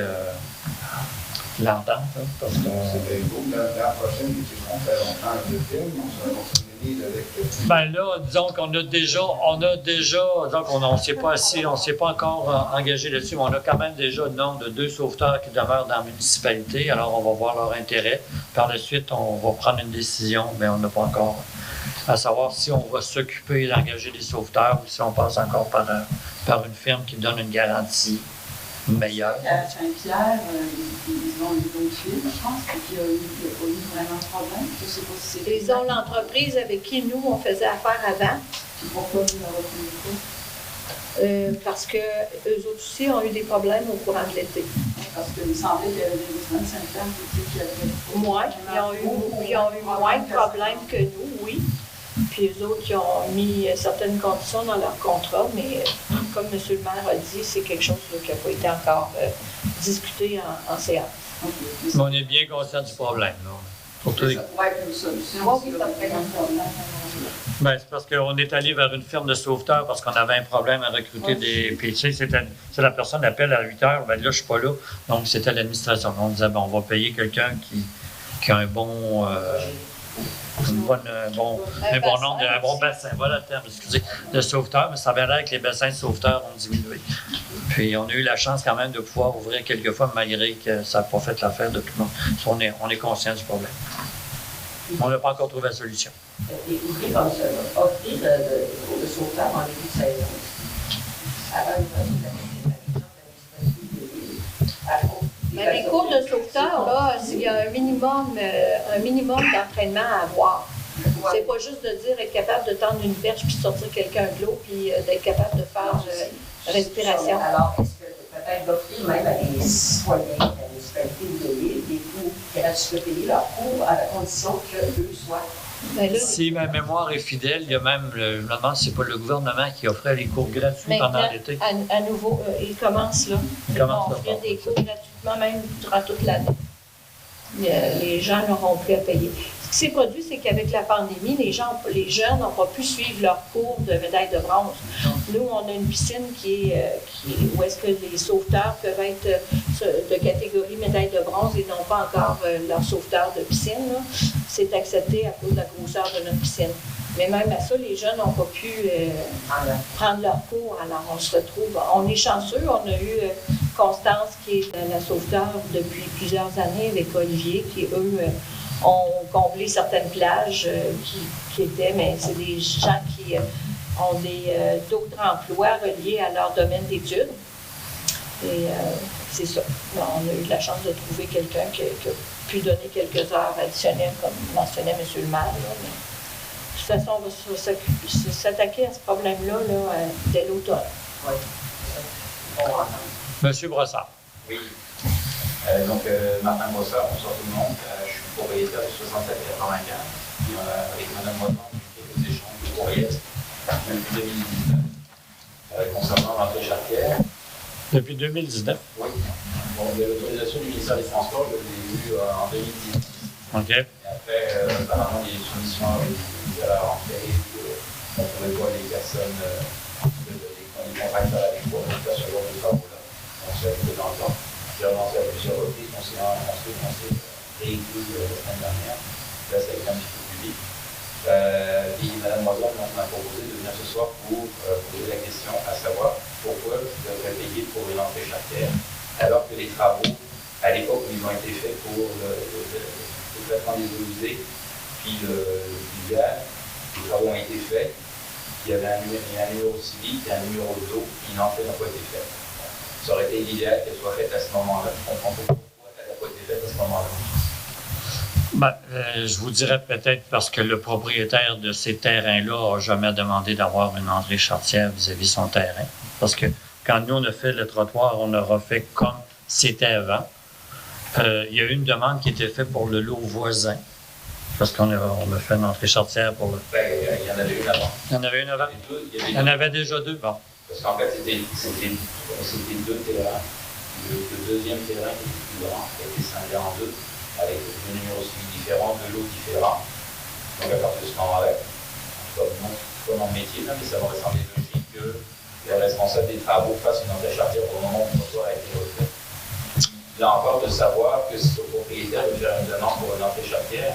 l'entente. Parce que c'est bien beau. La prochaine, qu'est-ce qu'on fait? On change de film, on s'organise avec... Ben là, disons qu'on a déjà, donc on ne s'est pas encore engagé là-dessus, mais on a quand même déjà le nombre de 2 sauveteurs qui demeurent dans la municipalité, alors on va voir leur intérêt. Par la suite, on va prendre une décision, mais on n'a pas encore à savoir si on va s'occuper d'engager des sauveteurs ou si on passe encore par une firme qui donne une garantie meilleur. À Saint-Pierre, ils ont eu d'autres filles, je pense, et qu'il n'y a pas eu vraiment de problème. Je ne sais pas si c'est. Ils ont l'entreprise avec qui nous, on faisait affaire avant. Puis pourquoi vous n'avez pas? Parce qu'eux autres aussi ont eu des problèmes au courant de l'été. Parce qu'il me semblait qu'il y avait des résidents de Saint-Pierre qui avaient. Moins, ils ont eu moins de problèmes que nous, oui. Puis eux autres, ils ont mis certaines conditions dans leur contrat, mais comme M. le maire a dit, c'est quelque chose qui n'a pas été encore discuté en séance. Mais on est bien conscient du problème. Là. Surtout Ça pourrait être une solution. Oui, ça pourrait être un problème. Ben, c'est parce qu'on est allé vers une firme de sauveteurs parce qu'on avait un problème à recruter des. Puis, tu sais, c'est la personne appelle à 8 heures, ben là, je suis pas là. Donc, c'était l'administration. On disait, ben, on va payer quelqu'un qui a un bon. Un bon bassin, voilà le terme, excusez, de sauveteur, mais ça avait l'air que les bassins de sauveteurs ont diminué. Puis on a eu la chance quand même de pouvoir ouvrir quelques fois, malgré que ça n'a pas fait l'affaire de tout le monde. On est conscient du problème. On n'a pas encore trouvé la solution. Et ouvrir comme ça, offrir des cours de sauveteur en début de saison. Ça va Mais les cours de sauveteur, là, il y a un minimum d'entraînement à avoir. C'est pas juste de dire être capable de tendre une perche puis sortir quelqu'un de l'eau puis d'être capable de faire respiration. Alors, est-ce que peut-être d'offrir même à des citoyens, à la municipalité de l'île, des cours gratuits de payer leurs cours à la condition qu'eux soient. Si ma mémoire est fidèle, il y a même, je me demande si c'est pas le gouvernement qui offrait les cours gratuits pendant l'été. À nouveau, ils commencent là. Ils vont offrir des cours gratuitement même durant toute l'année. Les gens n'auront plus à payer. Ce qui s'est produit, c'est qu'avec la pandémie, les jeunes n'ont pas pu suivre leurs cours de médaille de bronze. Nous, on a une piscine où est-ce que les sauveteurs peuvent être de catégorie médaille de bronze et n'ont pas encore leur sauveteur de piscine. Là. C'est accepté à cause de la grosseur de notre piscine. Mais même à ça, les jeunes n'ont pas pu prendre leur cours. Alors, on se retrouve. On est chanceux. On a eu Constance, qui est la sauveteur depuis plusieurs années, avec Olivier, qui, eux, ont comblé certaines plages qui étaient, mais c'est des gens qui ont d'autres emplois reliés à leur domaine d'études. Et c'est ça. On a eu la chance de trouver quelqu'un qui a pu donner quelques heures additionnelles, comme mentionnait M. le maire. Là, mais, de toute façon, on va s'attaquer à ce problème-là dès l'automne. Oui. Monsieur Brossard. Oui. Martin Brossard, bonsoir tout le monde. Je suis propriétaire de 6795. Puis avec Mme Moisan, on a eu quelques échanges de courriels depuis 2019 concernant l'entrée chartière. Depuis 2019? Oui. Bon, l'autorisation du ministère des Transports, je l'ai eue en 2019. OK. Et après, apparemment, il y a eu une soumission à la rentrée qu'on ne pouvait pas les personnes, les contracteurs avec quoi, donc là, sur l'ordre de travaux-là. On s'est occupé dans le temps. J'ai relancé à plusieurs reprises, on s'est réécrit la semaine dernière. Là, ça a été un petit peu plus vite. Puis Mme Moisan m'a proposé de venir ce soir pour poser la question à savoir pourquoi je devrais payer pour une entrée chartière alors que les travaux, à l'époque où ils ont été faits pour le traitement des eaux usées, puis le gaz, les travaux ont été faits, il y avait un numéro civique et un numéro d'eau, puis une entrée n'a pas été faite. Ça aurait été l'idéal qu'elle soit faite à ce moment-là. Je comprends pas pourquoi elle n'a pas été faite à ce moment-là. Ben, je vous dirais peut-être parce que le propriétaire de ces terrains-là n'a jamais demandé d'avoir une entrée chartière vis-à-vis son terrain. Parce que quand nous, on a fait le trottoir, on aura fait comme c'était avant. Il y a eu une demande qui était faite pour le lot voisin. Parce qu'on a fait une entrée chartière pour le... Ben, il y en avait une avant. Il y en avait une avant? Il y en avait déjà deux, bon. Parce qu'en fait, c'était deux terrains. Le deuxième terrain, qui était plus grand, a été scindé en deux, avec deux numéros civiques différents, deux lots différents. Donc à partir de ce moment-là, pas mon métier, mais ça m'aurait semblé logique que les responsables des travaux fassent une entrée chartière au moment où le trottoir a été refait. Là encore, de savoir que c'est au propriétaire de faire une demande pour une entrée chartière,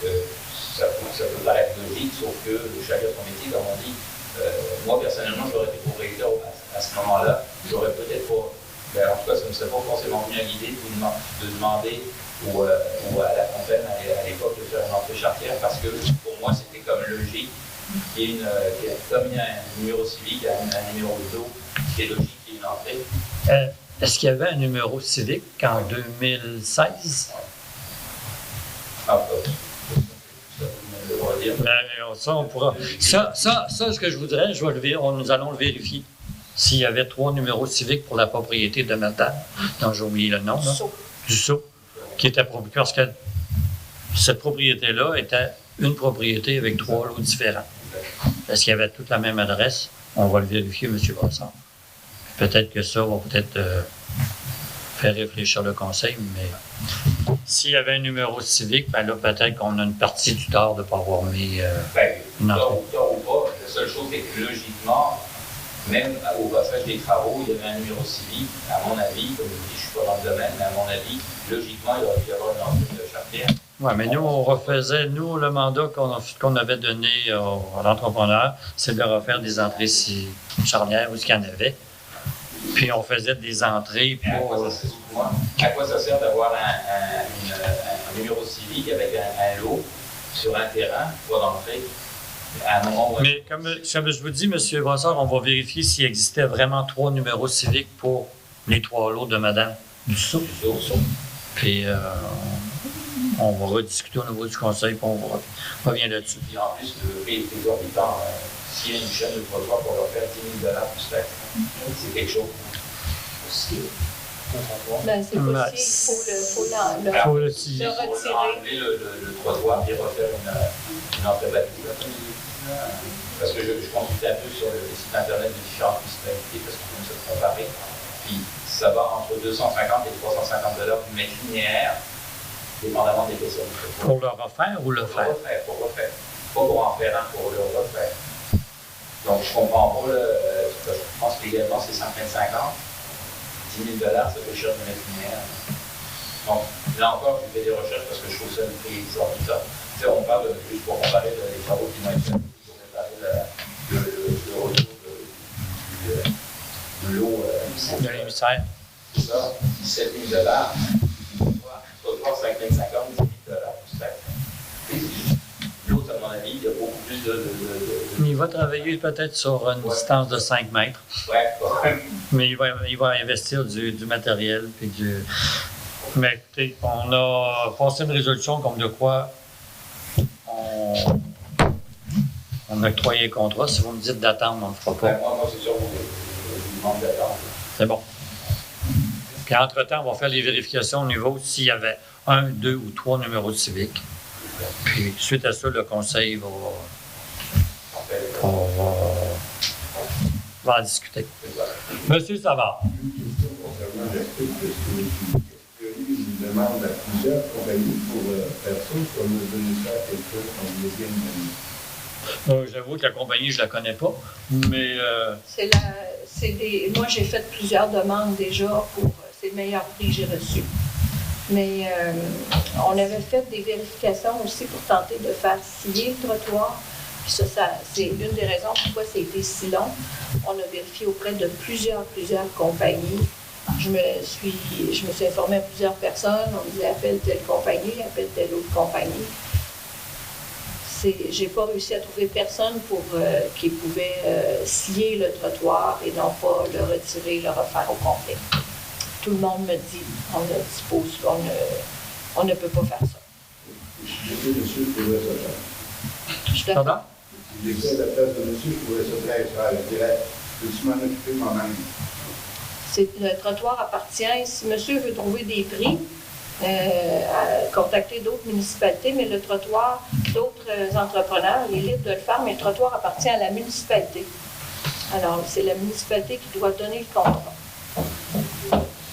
ça peut paraître logique, sauf que chacun son métier, comme on dit. Moi, personnellement, j'aurais été propriétaire à ce moment-là. J'aurais peut-être pas, en tout cas, ça ne me serait pas forcément venu à l'idée de demander à la fontaine à l'époque de faire une entrée chartière, parce que pour moi, c'était comme logique qu'il y ait comme il y a un numéro civique, un numéro d'eau, qui est logique qu'il y ait une entrée. Est-ce qu'il y avait un numéro civique en 2016? Ça, on pourra. Ça, ce que je voudrais, nous allons le vérifier. S'il y avait 3 numéros civiques pour la propriété de madame, dont j'ai oublié le nom, du Sceau, qui était propriétaire, parce que cette propriété-là était une propriété avec 3 lots différents. Est-ce qu'il y avait toute la même adresse? On va le vérifier, M. Brassard. Peut-être que ça va faire réfléchir le conseil, mais s'il y avait un numéro civique, ben là, peut-être qu'on a une partie du tort de ne pas avoir mis une entrée. Tort ou pas, la seule chose, c'est que logiquement, même au passage des travaux, il y avait un numéro civique, à mon avis, comme je dis, je ne suis pas dans le domaine, mais à mon avis, logiquement, il aurait dû y avoir une entrée de chartière. Oui, mais nous, on refaisait, le mandat qu'on avait donné à l'entrepreneur, c'est de refaire des entrées charnières où ce qu'il y en avait. Puis on faisait des entrées pour... À quoi ça sert d'avoir un numéro civique avec un lot sur un terrain pour d'entrée? Mais comme je vous dis, M. Brassard, on va vérifier s'il existait vraiment 3 numéros civiques pour les 3 lots de Mme Dussault. Puis on va rediscuter au niveau du conseil, puis on revient là-dessus. Puis en plus, le prix est exorbitant. S'il y a une chaîne de trottoir pour leur faire 10 000 plus taxe, c'est quelque chose. Ben, c'est possible, il faut le retirer. Enlever le trottoir et refaire une entrée battue. Parce que je consultais un peu sur le site internet de différentes municipalités parce qu'on peut se comparer. Puis ça va entre 250 et 350 $ du mètre linéaire, dépendamment des questions. Pour le refaire ou le faire? Pour refaire. Pas pour en faire un, pour le refaire. Donc je comprends pas, je pense que légalement c'est 125 ans. 10 000 $, ça fait cher de mètre linéaire. Donc, là encore, j'ai fait des recherches parce que je trouve ça une prix exorbitant. Tu sais, on parle juste pour comparer les travaux qui vont être faits, pour réparer le retour de l'eau. De l'émissaire. C'est ça, 17 000 $. Soit 5 050, 10 000 $ plus taxe. L'autre, à mon avis, il y a beaucoup plus de... Il va travailler peut-être sur une distance de 5 mètres. Ouais. Mais il va investir du matériel. Puis Mais écoutez, on a passé une résolution comme de quoi on a octroyé un contrat. Si vous me dites d'attendre, on ne le fera pas. Moi, c'est sûr, vous demande d'attendre. C'est bon. Puis entre-temps, on va faire les vérifications au niveau s'il y avait 1, 2 ou 3 numéros civiques. Puis suite à ça, le conseil va en discuter. Monsieur Savard. Une question concernant l'article, est-ce qu'il y a eu une demande à plusieurs compagnies pour faire ça, ou on a donné ça à quelqu'un qu'on voulait bien mener? J'avoue que la compagnie, je ne la connais pas, mais... Moi, j'ai fait plusieurs demandes déjà pour ces meilleurs prix que j'ai reçus. Mais on avait fait des vérifications aussi pour tenter de faire scier le trottoir. Puis ça, c'est une des raisons pourquoi ça a été si long. On a vérifié auprès de plusieurs compagnies. Je me suis informée à plusieurs personnes. On me disait appelle telle compagnie, appelle telle autre compagnie. J'ai pas réussi à trouver personne qui pouvait scier le trottoir et non pas le retirer, le refaire au complet. Tout le monde me dit on ne dispose, on ne peut pas faire ça. J'étais monsieur, je pourrais ça faire. Je suis d'accord. J'étais à la place de monsieur, je pourrais ça faire. Je dirais, peux-tu m'en occuper moi-même? Le trottoir appartient. Si monsieur veut trouver des prix, contacter d'autres municipalités, mais le trottoir, d'autres entrepreneurs, il est libre de le faire, mais le trottoir appartient à la municipalité. Alors, c'est la municipalité qui doit donner le contrat.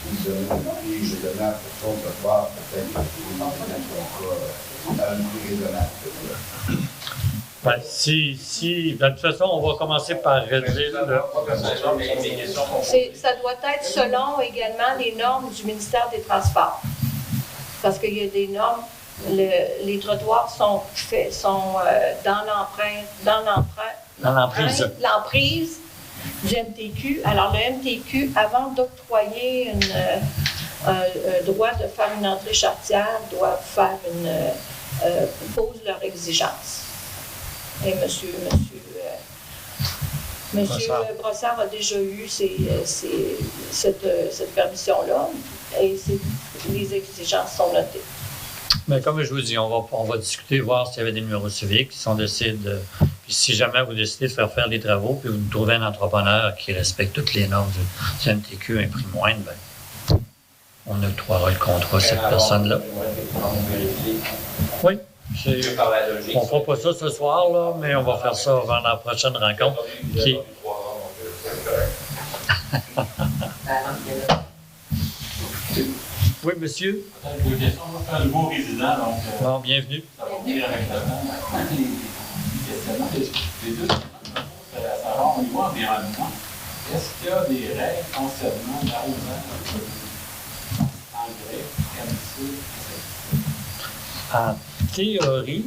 Si vous avez un prix raisonnable pour son trottoir, peut-être que vous n'en prenez pas à un prix raisonnable. De toute façon, on va commencer par réduire ça doit être selon également les normes du ministère des Transports. Parce qu'il y a des normes, les trottoirs sont dans l'emprise du MTQ. Alors le MTQ, avant d'octroyer un droit de faire une entrée charretière, doit faire pose leur exigence. Et M. Brossard a déjà eu cette permission-là et les exigences sont notées. Mais comme je vous dis, on va discuter, voir s'il y avait des numéros civiques, si on décide, puis si jamais vous décidez de faire les travaux, puis vous trouvez un entrepreneur qui respecte toutes les normes du CNTQ, un prix moindre, ben, on octroiera le contrat à cette personne-là. Oui. On ne fera pas ça ce soir, là, mais on va faire ça avant la prochaine rencontre. Qui... Oui, monsieur. Deux questions. Moi, je suis un nouveau résident, donc. Bon, bienvenue. Ça va venir avec le temps. Les questionnements, les deux questions, à savoir au niveau environnement, est-ce qu'il y a des règles concernant l'arrosage engrais, herbicides, insecticides? En théorie,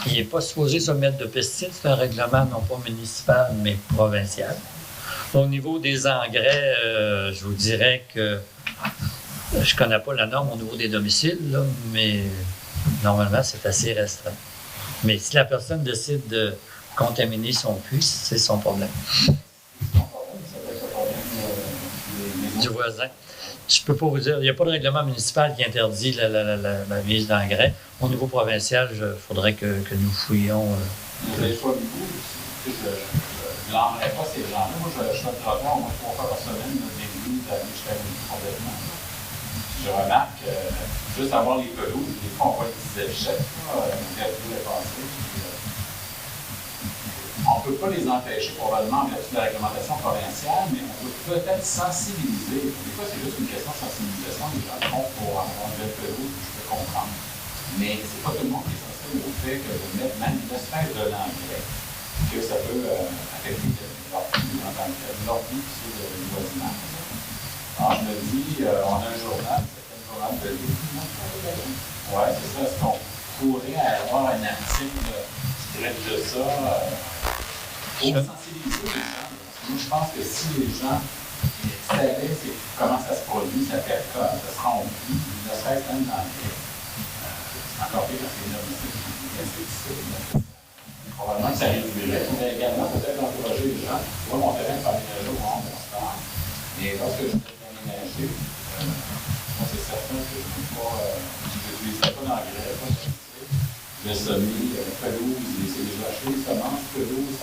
il n'est pas supposé se mettre de pesticides. C'est un règlement non pas municipal, mais provincial. Au niveau des engrais, je vous dirais que je ne connais pas la norme au niveau des domiciles, là, mais normalement, c'est assez restreint. Mais si la personne décide de contaminer son puits, c'est son problème. Du voisin. Je ne peux pas vous dire, il n'y a pas de règlement municipal qui interdit la mise d'engrais. Au niveau provincial, il faudrait que nous fouillions. Je ne l'aimerais pas ces gens-là. Moi, je fais le travail au moins 3 fois par semaine, des nuits, je fais complètement. Je remarque, juste avoir les pelouses, des fois, on voit des petits échecs, on ne peut pas les empêcher, probablement, en vertu de la réglementation provinciale, mais on peut peut-être sensibiliser. Des fois, c'est juste une question de sensibilisation. Les gens font pour avoir une belle pelouse, je peux comprendre. Mais c'est pas tout le monde qui est sensible au fait que de mettre même une espèce de l'engrais, que ça peut affecter leur vie en tant que tel, leur vie, c'est le voisinage. Alors, je me dis, on a un journal, c'est un journal de vie. Oui, c'est ça. Est-ce qu'on pourrait avoir un article qui traite de ça pour sensibiliser les gens? Parce que moi, je pense que si les gens savaient comment ça se produit, ça fait quoi, ça se rend au plus, ne serait-ce même dans c'est encore pire parce qu'il y a des insecticides. Probablement que ça réduirait. On pourrait également peut-être encourager les gens. Moi, mon terrain, ça aménager au moment où on se parle. Et lorsque je vais aménager, moi, c'est certain que je n'utiliserai pas d'engrais, pas de pesticides. Le semis, pelouse, c'est déjà acheté, semences, pelouse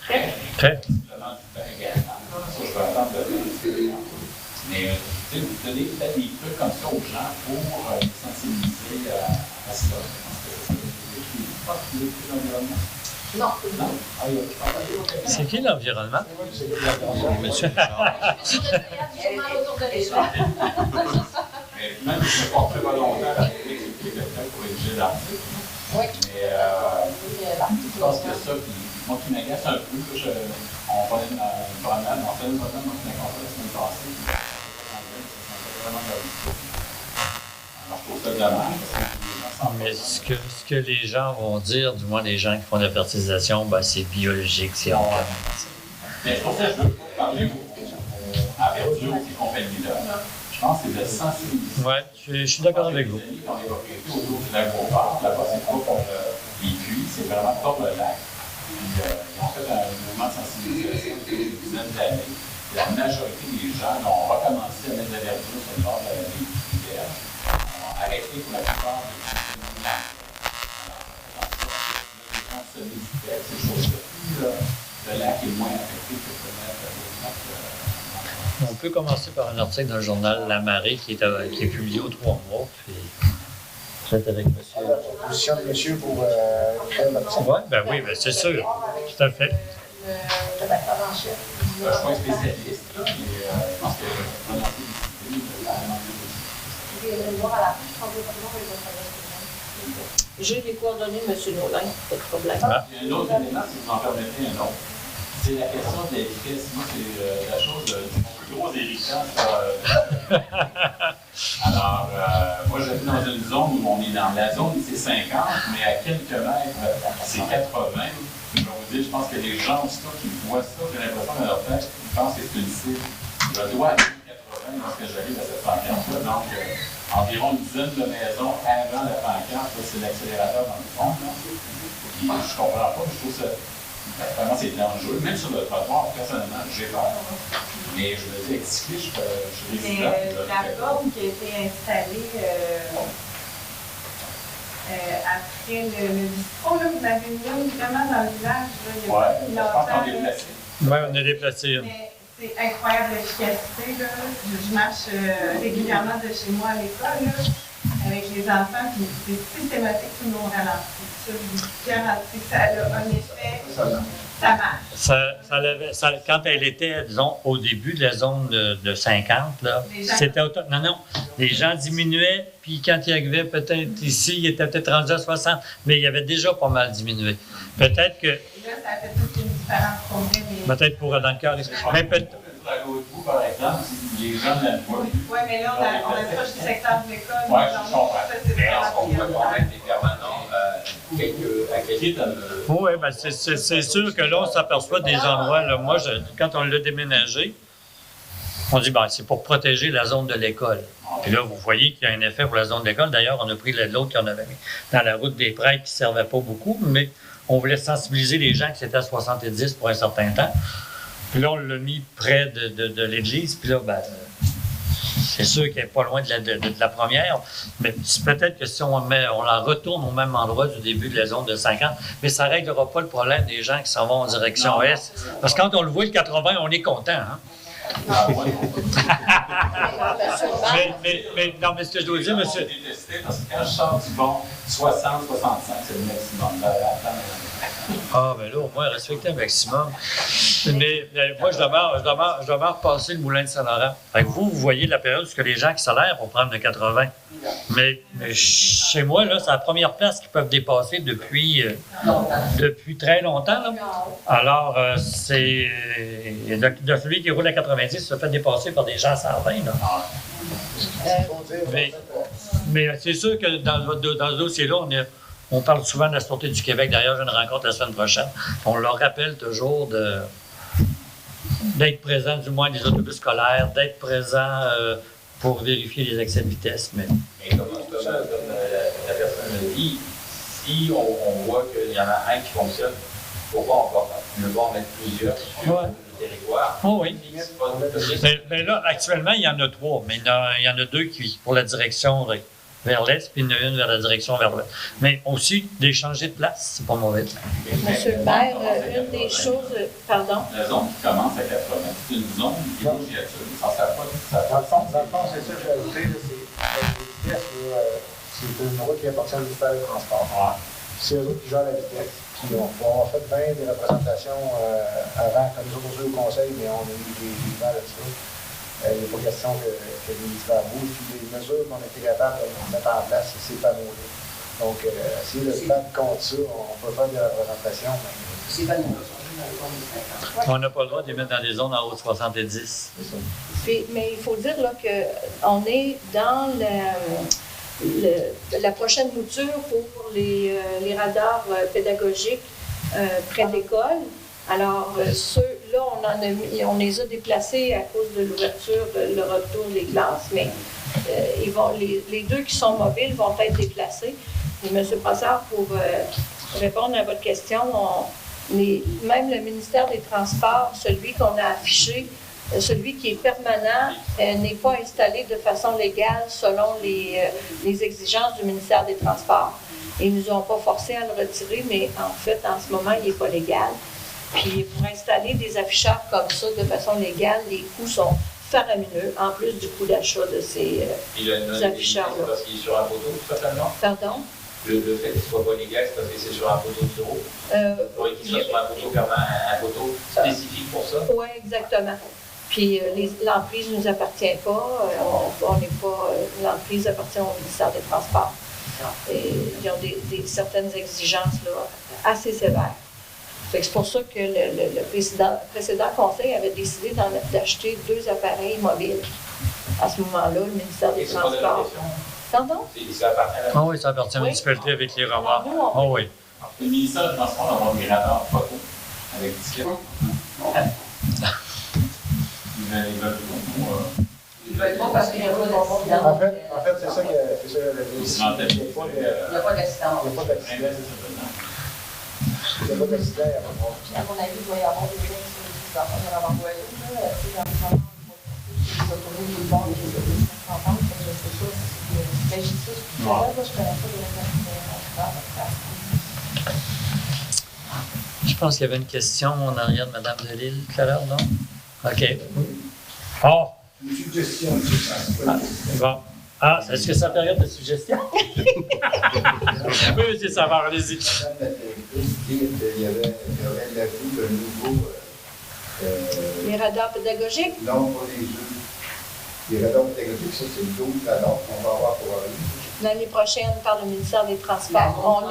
et simplement du pain également. Ça, je vais attendre de le mais vous donnez peut-être des trucs comme ça aux gens pour les sensibiliser à cela. Non. C'est qui l'environnement? Monsieur. Mais même si je ne porte pas longtemps à expliquer quelqu'un pour rédiger l'article. Oui. Mais je pense que ça, moi qui m'agace un peu, on parlait de ma promenade, on fait une promenade dans une école la semaine passée. Alors, je trouve ça dommage. Mais ce que les gens vont dire, du moins les gens qui font de la fertilisation, ben, c'est biologique, c'est organique. Mais c'est pour ça que je veux parler à Verdure et ces compagnies-là. Je pense que c'est de sensibiliser. Oui, je suis d'accord avec vous. On est autour du lac Beauport. Là-bas, c'est pas pour les puits, c'est vraiment pour le lac. Puis, ils ont fait un mouvement de sensibilisation depuis une dizaine d'années. La majorité des gens ont recommencé à mettre de la verdure sur le bord de la rive d'hiver. Ont arrêté pour la plupart des gens semer du pet, ces choses-là. Puis le lac est moins affecté que On peut commencer par un article dans le journal La Marée qui est publié aux 3 mois. Puis, peut-être avec monsieur. La proposition de monsieur pour faire l'article. Oui, ben oui, ben c'est sûr. Tout à fait. Le bâtiment en chef. Je ne suis pas un spécialiste, là, mais je pense que je vais lancer des idées de la Je vais voir à la fin, je vais voir J'ai les coordonnées de M. Nolin, pas de problème. Ah. Il y a un autre élément, si vous en permettez un autre. C'est la question de la vitesse. Moi, c'est la chose du plus gros irritant. Alors, moi, j'habite dans une zone où on est dans la zone, c'est 50, mais à quelques mètres, c'est 80. Je vais vous dire, je pense que les gens qui voient ça, j'ai l'impression dans leur tête, ils pensent que c'est une cible. Je dois aller à 80 lorsque j'arrive à cette pancarte-là. Donc, environ une dizaine de maisons avant la pancarte, c'est l'accélérateur dans le fond. Là. Puis, je comprends pas, je trouve ça. Vraiment, c'est dangereux. Même sur le trottoir, personnellement, j'ai peur. Mais je me dis, avec cycliste, je suis résident. La borne qui a été installée après le bistrot, là, vous avez mis vraiment dans le village. Oui, je pense qu'on est déplacé. Oui, on est déplacé. Mais c'est incroyable l'efficacité. Je marche régulièrement de chez moi à l'école là, avec les enfants, puis c'est systématique, tout le monde ralentit. Ça, je vous garantis que ça a un effet. Ça marche. Quand elle était, disons, au début de la zone de 50, là, c'était non, les gens diminuaient, puis quand ils arrivaient peut-être ici, ils étaient peut-être rendus à 60, mais il y avait déjà pas mal diminué. Peut-être que... Là, ça fait toute une différence pour moi. Peut-être pour dans le cœur. Mais peut-être... À l'autre bout, par exemple, les gens ne l'aiment pas. Oui, mais là, on approche du secteur de l'école. Oui, je comprends. Mais est-ce qu'on peut quand même des permanents à quelques... Oui, bien, c'est sûr que là, on s'aperçoit des endroits. Là, moi, quand on l'a déménagé, on dit, ben, c'est pour protéger la zone de l'école. Puis là, vous voyez qu'il y a un effet pour la zone de l'école. D'ailleurs, on a pris l'autre qu'on avait mis dans la route des prêtres qui ne servait pas beaucoup, mais on voulait sensibiliser les gens que c'était à 70 pour un certain temps. Puis là, on l'a mis près de l'église. Puis là, ben, c'est sûr qu'elle n'est pas loin de la première. Mais peut-être que si on la retourne au même endroit du début de la zone de 50, mais ça ne réglera pas le problème des gens qui s'en vont en direction Est. Parce que quand on le voit, le 80, on est content. Hein? Non, mais ce que je dois dire, monsieur... Parce que quand je sors du bon, 60, 65, c'est le maximum. Ah, ben là, au moins, respecter un maximum. Mais moi, je demeure passer le moulin de Saint-Laurent. Fait que vous voyez la période où les gens qui salaire pour prendre le 80. Mais chez moi, là, c'est la première place qu'ils peuvent dépasser depuis très longtemps. Là. Alors, c'est de celui qui roule à 90 se fait dépasser par des gens à 120. Là. Mais c'est sûr que dans ce dossier-là, on parle souvent de la Sûreté du Québec. D'ailleurs, j'ai une rencontre la semaine prochaine. On leur rappelle toujours d'être présent, du moins des autobus scolaires, d'être présent pour vérifier les excès de vitesse. Mais comme la personne le dit, si on voit qu'il y en a un qui fonctionne, pourquoi ne pas en mettre plusieurs sur le territoire? Oh oui. Mais là, actuellement, il y en a 3, mais il y en a 2 qui pour la direction vers l'est, puis il y en a une vers la direction vers l'ouest. Mais aussi, d'échanger de place, c'est pas mauvais. Monsieur le maire, une des choses... Pardon? La zone qui commence à 80, c'est une zone qui est Dans le fond, c'est ça que j'ai ajouté, c'est une route qui appartient au ministère des Transports. C'est eux autres qui gèrent la vitesse. Puis on a fait bien des représentations avant, comme nous autres au conseil, mais on a eu des gens là-dessus. Il n'est pas question que le ministère bouge. Puis les mesures qu'on a été capable de mettre en place, c'est ces panneaux-là. Donc, si le stade compte ça, on peut faire des représentations. Ces panneaux-là sont juste dans le fond des 50. On n'a pas le droit de les mettre dans des zones en haut de 70. Puis, mais il faut dire là, qu'on est dans la prochaine mouture pour les radars pédagogiques près de l'école. Alors, ceux-là, on les a déplacés à cause de l'ouverture, le retour des classes, mais les 2 qui sont mobiles vont être déplacés. Et M. Brassard, pour répondre à votre question, même le ministère des Transports, celui qu'on a affiché, celui qui est permanent, n'est pas installé de façon légale selon les exigences du ministère des Transports. Ils ne nous ont pas forcé à le retirer, mais en fait, en ce moment, il n'est pas légal. Puis pour installer des afficheurs comme ça de façon légale, les coûts sont faramineux, en plus du coût d'achat de ces afficheurs-là. Parce qu'il est sur un poteau, totalement? Pardon? Le fait qu'il ne soit pas légal, c'est parce que c'est sur un poteau de bureau? Il faudrait qu'il soit sur un poteau comme un poteau spécifique pour ça? Oui, exactement. Puis l'emprise ne nous appartient pas. L'emprise appartient au ministère des Transports. Et ils ont certaines exigences là, assez sévères. C'est pour ça que le précédent conseil avait décidé d'acheter 2 appareils mobiles. À ce moment-là, le ministère des Transports. Pardon? Ah oui, ça appartient à la municipalité avec les remords. Ah oui. Le ministère des Transports va avoir des radars photo avec disquette. Ils veulent pas parce qu'il n'y a pas d'accident. En fait, c'est ça que il n'y a pas d'accident. Il n'y a pas d'accident. n'y a pas d'accident, il n'y a pas de mort. À mon avis, il doit y avoir des gens qui sont des enfants de l'avant-voiture, là. C'est dans les moments où les autoroutes du bord, les autoroutes 50, je sais pas si. Mais je dis ça, je connais pas les accidents. Je pense qu'il y avait une question en arrière de Mme Delisle tout à l'heure, non? OK. Oh! Une suggestion, Bon. Ah, est-ce que c'est la période de suggestion? Oui, c'est ça, va, allez-y. Madame la directrice dit qu'il y aurait l'ajout d'un nouveau... Les radars pédagogiques? Non, pas les jeux. Les radars pédagogiques, ça, c'est le 12 radars qu'on va avoir pour aller. L'année prochaine, par le ministère des Transports,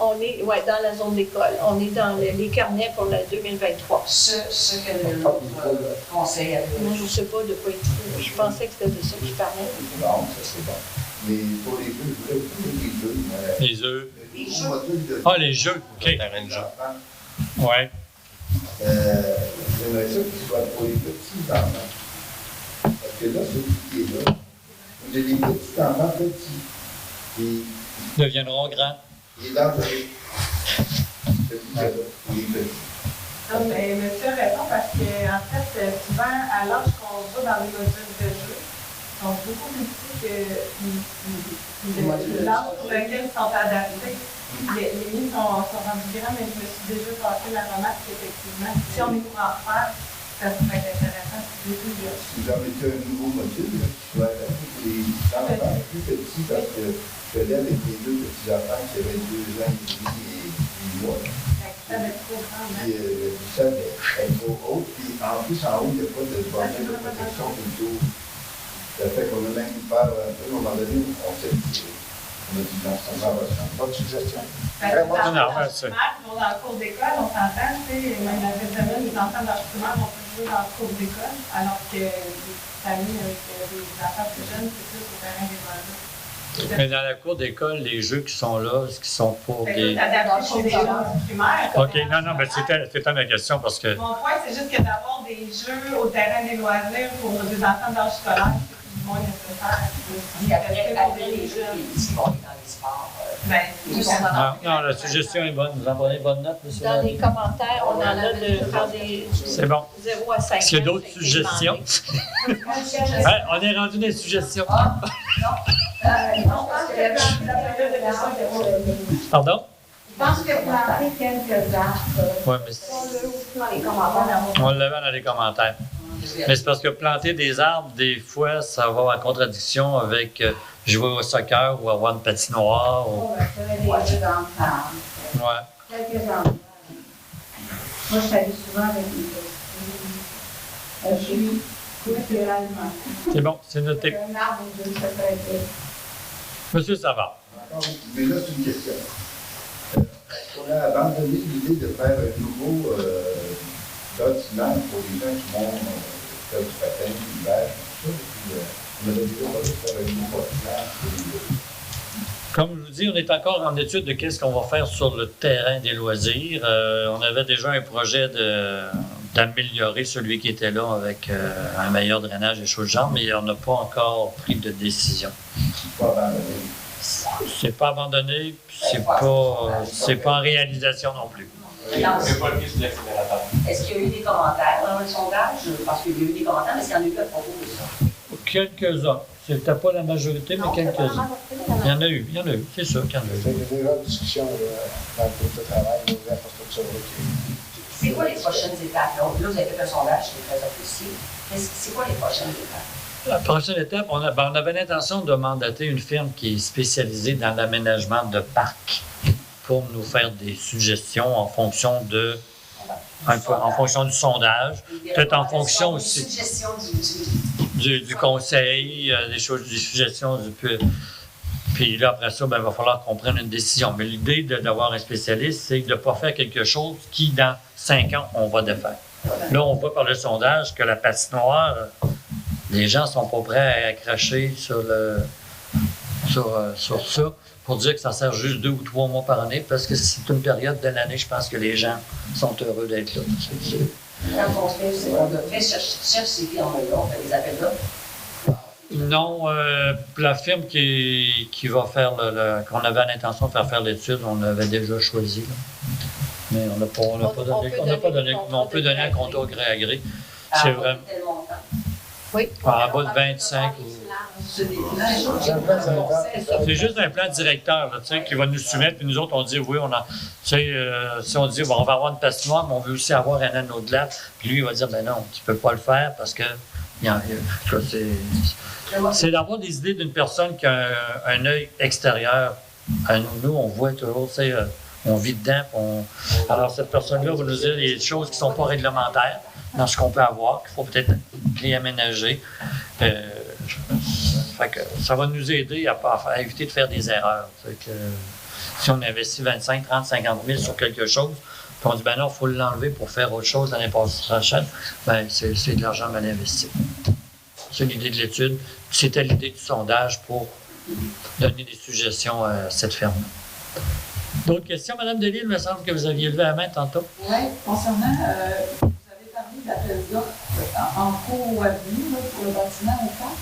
on est dans la zone d'école. On est dans les carnets pour la 2023. Ce que le conseil avait. Moi, je ne sais pas de quoi il... Je pensais que c'était de ça qu'il parlait. Non, ça c'est bon. Mais pour les jeux, je voulais plus les jeux. Les jeux. Ah, les jeux. OK. Terrain de jeu. Ouais. J'aimerais ça qu'il soit pour les petits enfants. Parce que là, celui qui est là, j'ai des petits enfants petits. Ils deviendront grands. Il est dangereux. Celui-là, il est petit. Non, mais monsieur répond parce que, en fait, souvent, à l'âge qu'on va dans les modules de jeu, ils sont beaucoup plus petits que l'âge pour lequel ils sont adaptés. Les lignes sont rendues grandes, mais je me suis déjà passé la remarque qu'effectivement, si on est pour en faire, ça serait intéressant de plus jeunes. Si j'en mettais un nouveau module, je vais adapter pour les enfants plus petits parce que je l'ai avec les deux petits enfants qui avaient 2 ans et demi et 8 mois. Ça va être trop grand, hein? Puis le sol est trop haut. Puis en plus, en haut, il n'y a pas de bordel de protection plutôt. Ça fait qu'on a même peur un peu, à un moment donné, on s'est dit, on a dit non, ça va changer. Pas de suggestion. Non, c'est... Dans le cours d'école, on s'entend, tu sais, même la semaine, les enfants dans le primaire vont plus jouer dans le cours d'école, alors que les familles avec des enfants plus jeunes, c'est plus au terrain des loisirs. Mais dans la cour d'école, les jeux qui sont là, ce qui sont pour des... Adapté pour des jeux primaires. OK, non, mais c'était ma question parce que... Mon point, c'est juste que d'avoir des jeux au terrain des loisirs pour des enfants d'âge scolaire, c'est moins nécessaire. Après les jeux, ils vont aller dans les sports. Non, la suggestion est bonne. Vous en prenez bonne note, M. Dans les commentaires, on en a de faire des... C'est bon. 0 à 5 ans. Est-ce qu'il y a d'autres suggestions? On est rendu des suggestions. Pardon? Je pense que planter quelques arbres. Oui, mais On le met dans les commentaires. Mais c'est parce que planter des arbres, des fois, ça va en contradiction avec jouer au soccer ou avoir une patinoire. Ou... Quelques arbres. Ouais. Quelques arbres. Moi, je salue souvent avec les petits. Culturellement. C'est bon, c'est noté. Un arbre, je ne sais pas. Monsieur Savard. Mais là, c'est une question. On a abandonné l'idée de faire un nouveau bâtiment pour les gens qui vont faire du patin, l'hiver, tout ça. Puis, on avait déjà parlé de faire un nouveau bâtiment pour les... Comme je vous dis, on est encore en étude de qu'est-ce qu'on va faire sur le terrain des loisirs. On avait déjà un projet d'améliorer celui qui était là avec un meilleur drainage et choses de genre, mais on n'a pas encore pris de décision. C'est pas abandonné, puis c'est pas en réalisation non plus. Est-ce qu'il y a eu des commentaires dans le sondage? Parce qu'il y a eu des commentaires, mais est-ce qu'il y en a eu à propos de ça? Quelques-uns. C'était pas la majorité, mais quelques-uns. Il y en a eu, c'est sûr qu'il y en a eu. Il y a déjà une discussion dans le groupe de travail, de l'infrastructure. C'est quoi les prochaines étapes? Là, vous avez fait un sondage qui est très apprécié. C'est quoi les prochaines étapes? La prochaine étape, on avait l'intention de mandater une firme qui est spécialisée dans l'aménagement de parcs pour nous faire des suggestions en fonction du sondage, peut-être en fonction aussi du conseil, des suggestions du... Puis là, après ça, il va falloir qu'on prenne une décision. Mais l'idée d'avoir un spécialiste, c'est de ne pas faire quelque chose qui, dans 5 ans, on va défaire. Là, on voit par le sondage que la patinoire, les gens ne sont pas prêts à cracher sur ça pour dire que ça sert juste 2 ou 3 mois par année, parce que c'est une période de l'année, je pense que les gens sont heureux d'être là. Quand on fait cherche ces firmes-là, on fait des appels d'offres. Non, la firme qui va faire qu'on avait l'intention de faire l'étude, on l'avait déjà choisi. Mais on n'a pas donné un contrat au gré à gré. C'est vraiment. Oui. En bas de 25. C'est juste un plan directeur là, qui va nous soumettre, puis nous autres, on dit oui, si on dit on va avoir une patinoire, mais on veut aussi avoir un anneau de glace, puis lui, il va dire ben non, tu peux pas le faire parce que. C'est d'avoir des idées d'une personne qui a un œil extérieur. Nous, on voit toujours, on vit dedans. Alors, cette personne-là va nous dire des choses qui ne sont pas réglementaires dans ce qu'on peut avoir, qu'il faut peut-être les aménager. Fait que ça va nous aider à éviter de faire des erreurs. Si on investit 25, 30, 50 000 sur quelque chose, puis on dit ben non, il faut l'enlever pour faire autre chose l'année prochaine, ben c'est de l'argent mal investi. C'est l'idée de l'étude. C'était l'idée du sondage pour donner des suggestions à cette ferme. D'autres questions, Mme Delisle? Il me semble que vous aviez levé la main tantôt. Oui, concernant, vous avez parlé d'appel d'offres en cours à venir pour le bâtiment au parc.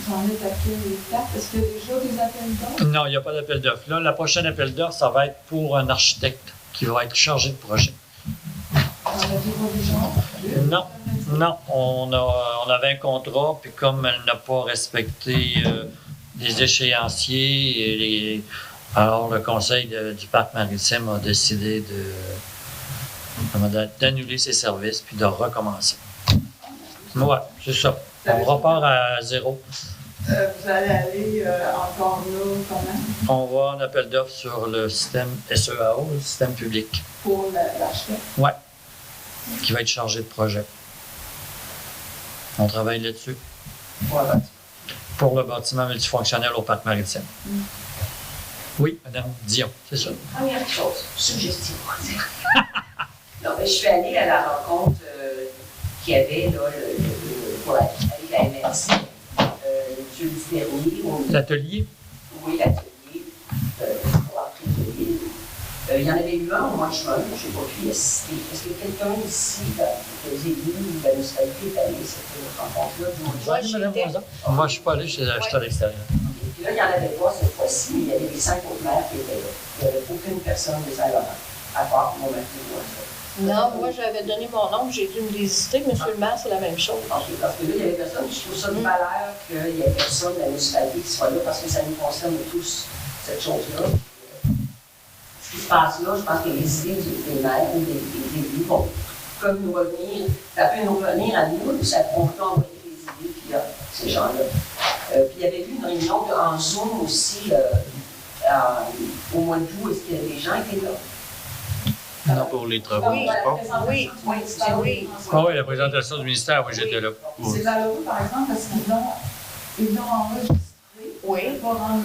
J'en ai tapé les 4. Est-ce qu'il y a déjà des appels d'offres? Non, il n'y a pas d'appel d'offres. Là, la prochaine appel d'offres, ça va être pour un architecte qui va être chargé de projet. Non, on avait un contrat, puis comme elle n'a pas respecté les échéanciers, alors le conseil du parc maritime a décidé d'annuler ses services puis de recommencer. Oui, c'est ça. On repart à zéro. Vous allez aller encore là, comment? On va en appel d'offres sur le système SEAO, le système public. Pour l'architecte? Oui, qui va être chargé de projet. On travaille là-dessus. Pour le bâtiment multifonctionnel au parc maritime. Oui, Mme Dion, c'est ça. Première chose, suggestion. Non, mais je suis allée à la rencontre qu'il y avait là, pour aller à la MRC jeudi dernier. L'atelier? Oui, l'atelier pour l'entrée de l'île. Il y en avait eu un au mois de juin, je n'ai pas pu y assister. Est-ce que quelqu'un ici, des élus ou de la municipalité, est allé à cette rencontre-là du mois de juin? Moi, je ne suis pas allé, je suis à l'extérieur. Puis là, il n'y en avait pas cette fois-ci, mais il y avait les 5 autres maires qui étaient là. Il n'y avait aucune personne des Saint-Laurent, à part mon mari et moi. Non, moi, j'avais donné mon nom, j'ai dû me désister. Monsieur le maire, c'est la même chose. OK, parce que là, il y avait personne. Je trouve ça de valeur qu'il y ait personne de la municipalité qui soit là, parce que ça nous concerne tous, cette chose-là. Ce qui se passe là, je pense que les idées des maires ou des élus peuvent nous revenir, ça peut nous revenir à nous, ça peut envoyer des idées puis ces gens-là. Puis il y avait eu une réunion en Zoom aussi au mois d'août. Est-ce qu'il y a des gens qui étaient là? Non, pour les travaux du port. Oui. Ah oui, la présentation du ministère, oui, j'étais là. C'est valeureux, par exemple, parce qu'ils l'ont enregistré pour rendre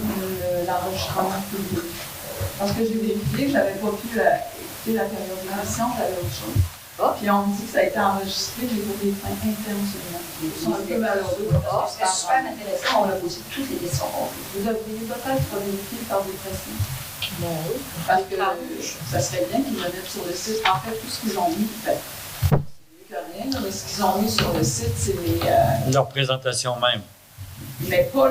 l'enregistrement public. Parce que j'ai vérifié, je n'avais pas pu écouter la périodisation, j'avais autre chose. Puis on me dit que ça a été enregistré, mais pour des fins internes seulement. Ils sont un peu malheureux. C'est super intéressant, on a posé toutes les questions. Vous devriez peut-être vérifier par des pressions. Oui. Parce que ça serait bien qu'ils le mettent sur le site. En fait, tout ce qu'ils ont mis, c'est mieux que rien, mais ce qu'ils ont mis sur le site, c'est leur présentation même. Mais pas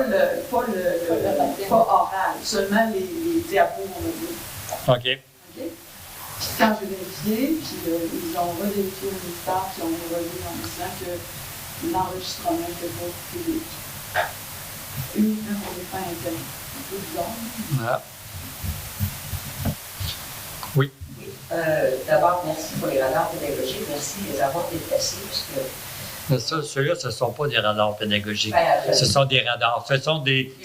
oral, seulement les diapos, on va dire. OK. Puis quand j'ai vérifié, puis ils ont revérifié au ministère, puis on est revenu en disant que l'enregistrement n'était pas public. Uniquement pour les fins internes. Un peu bizarre. Oui. D'abord, merci pour les radars pédagogiques. Merci de les avoir déplacés, parce que Ceux-là, ce ne sont pas des radars pédagogiques. Ce sont des radars. Ce sont des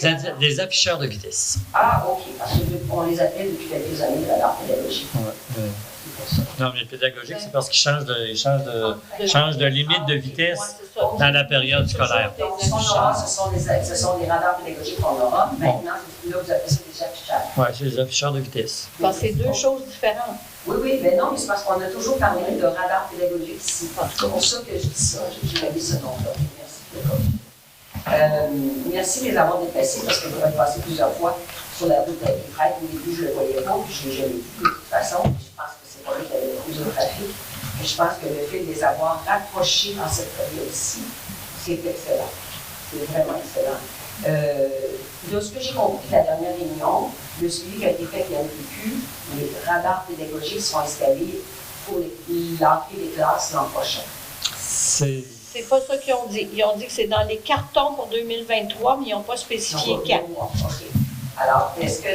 afficheurs de vitesse. Ah, OK. Parce qu'on les appelle depuis quelques années des radars pédagogiques. Ouais. Non, mais pédagogiques, c'est parce qu'ils changent de limite de vitesse dans la période scolaire. Ce sont des radars pédagogiques qu'on aura. Maintenant, là, vous appelez ça des affichages. Oui, c'est des afficheurs de vitesse. C'est deux choses différentes. Oui, mais non, mais c'est parce qu'on a toujours parlé de radar pédagogique ici. C'est pour ça que je dis ça. J'ai mis ce nom-là. Merci. Merci de les avoir déplacés parce que j'aurais passé plusieurs fois sur la route à Guéfrette. Au début, je ne le voyais pas, puis je ne l'ai jamais vu de toute façon. Je pense que c'est pas lui qui avait causé le trafic. Mais je pense que le fait de les avoir rapprochés dans cette période-ci, c'est excellent. C'est vraiment excellent. De ce que j'ai compris de la dernière réunion, le suivi qui a été fait avec la NPQ, les radars pédagogiques sont installés pour l'entrée des classes l'an prochain. C'est pas ça qu'ils ont dit. Ils ont dit que c'est dans les cartons pour 2023, mais ils n'ont pas spécifié quand. OK. Alors, est-ce que,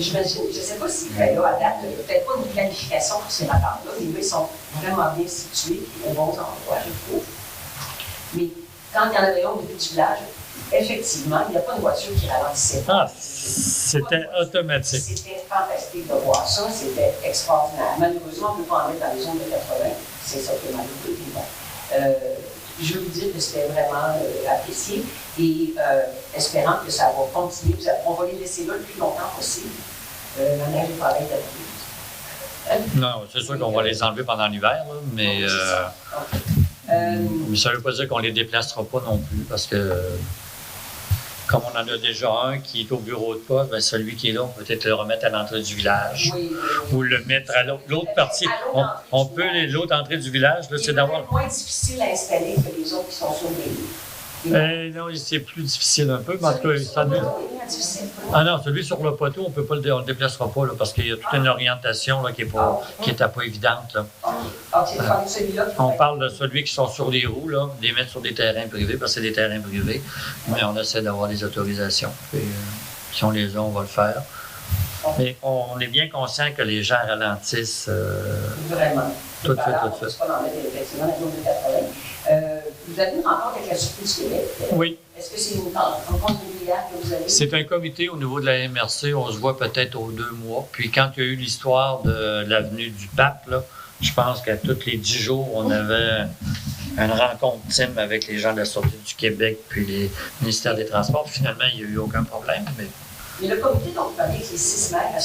j'imagine, je ne sais pas si là, à date, il n'y a peut-être pas une planification pour ces radars-là, mais ils sont vraiment bien situés, aux bons endroits, je trouve. Mais quand il y en avait un au début du village, effectivement, il n'y a pas de voiture qui ralentissait. Ah, c'était automatique. C'était fantastique de voir ça, c'était extraordinaire. Malheureusement, on ne peut pas en mettre dans les zones de 80, c'est ça qui est malheureux. Je veux vous dire que c'était vraiment apprécié et espérant que ça va continuer, on va les laisser là le plus longtemps possible. La neige est pareille d'habitude. Non, c'est sûr qu'on va les enlever pendant l'hiver, là, mais ça ne veut pas dire qu'on ne les déplacera pas non plus, parce que comme on en a déjà un qui est au bureau de poste, bien, celui qui est là, on peut peut-être le remettre à l'entrée du village ou le mettre à l'autre partie. On peut, l'autre entrée du village, là, c'est d'avoir... C'est moins difficile à installer que les autres qui sont sur non, c'est plus difficile un peu, mais en tout cas, ah non, celui sur le poteau, on ne le déplacera pas, là, parce qu'il y a toute une orientation là, qui n'était pas évidente. Là. On parle de celui qui sont sur les roues, là, les mettre sur des terrains privés, parce que c'est des terrains privés, mais on essaie d'avoir des autorisations. Puis, si on les a, on va le faire. Mais on est bien conscient que les gens ralentissent. Vraiment. Tout de suite. Vous avez une rencontre avec la Sûreté du Québec? Oui. Est-ce que c'est une rencontre régulière que vous avez? C'est un comité au niveau de la MRC. On se voit peut-être aux 2 mois. Puis quand il y a eu l'histoire de l'avenue du Pape, là, je pense qu'à tous les 10 jours, on avait une rencontre team avec les gens de la Sûreté du Québec puis les ministères des Transports. Puis finalement, il n'y a eu aucun problème. Mais le comité dont vous parlez, c'est 6 maires?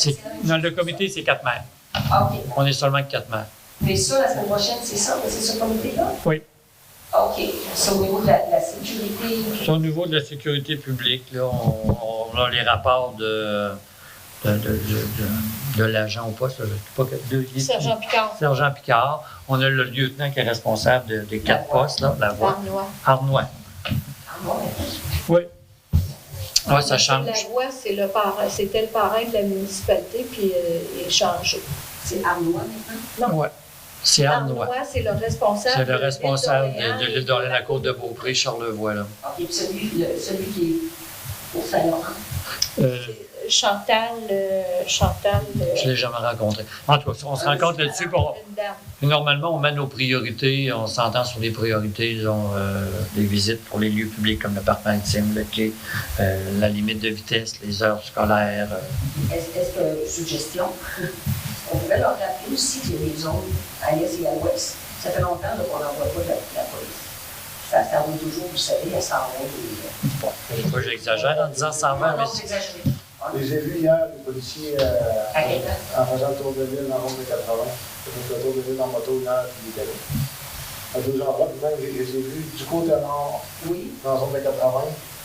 Non, le comité, c'est 4 maires. Ah, OK. On est seulement que 4 maires. Mais ça, la semaine prochaine, c'est ça? C'est ce comité-là? Oui. OK. C'est au niveau de la sécurité? C'est au niveau de la sécurité publique. Là, on a les rapports de l'agent au poste. Sergent Picard. Sergent Picard. On a le lieutenant qui est responsable des 4 postes, là, la voie. Arnois. Oui. Oui, ça change. La voie, c'était le parrain de la municipalité, puis il est changé. C'est Arnois maintenant? Non. Oui. C'est Arnois. Arnois, c'est le responsable. C'est le responsable de l'île d'Orléans, la côte de Beaupré, Charlevoix. Là. OK, puis celui qui est au Saint-Laurent? Chantal. Je ne l'ai jamais rencontré. En tout cas, on se rencontre là-dessus. Normalement, on met nos priorités. On s'entend sur les priorités, disons, les visites pour les lieux publics comme le parc maritime, le quai, la limite de vitesse, les heures scolaires. Est-ce que, suggestion, on pourrait leur rappeler aussi qu'il y a des zones à l'est et à l'ouest. Ça fait longtemps qu'on n'en voit pas de la police. Ça roule toujours, vous savez, à 120. Je sais pas, j'exagère en disant 120, mais... Je les ai vus hier, les policiers, en faisant le tour de ville dans le rond de 80. J'ai fait le tour de ville en moto hier, puis ils étaient là. À 2 endroits, puis même, je les ai vus du côté nord, dans le rond de 80.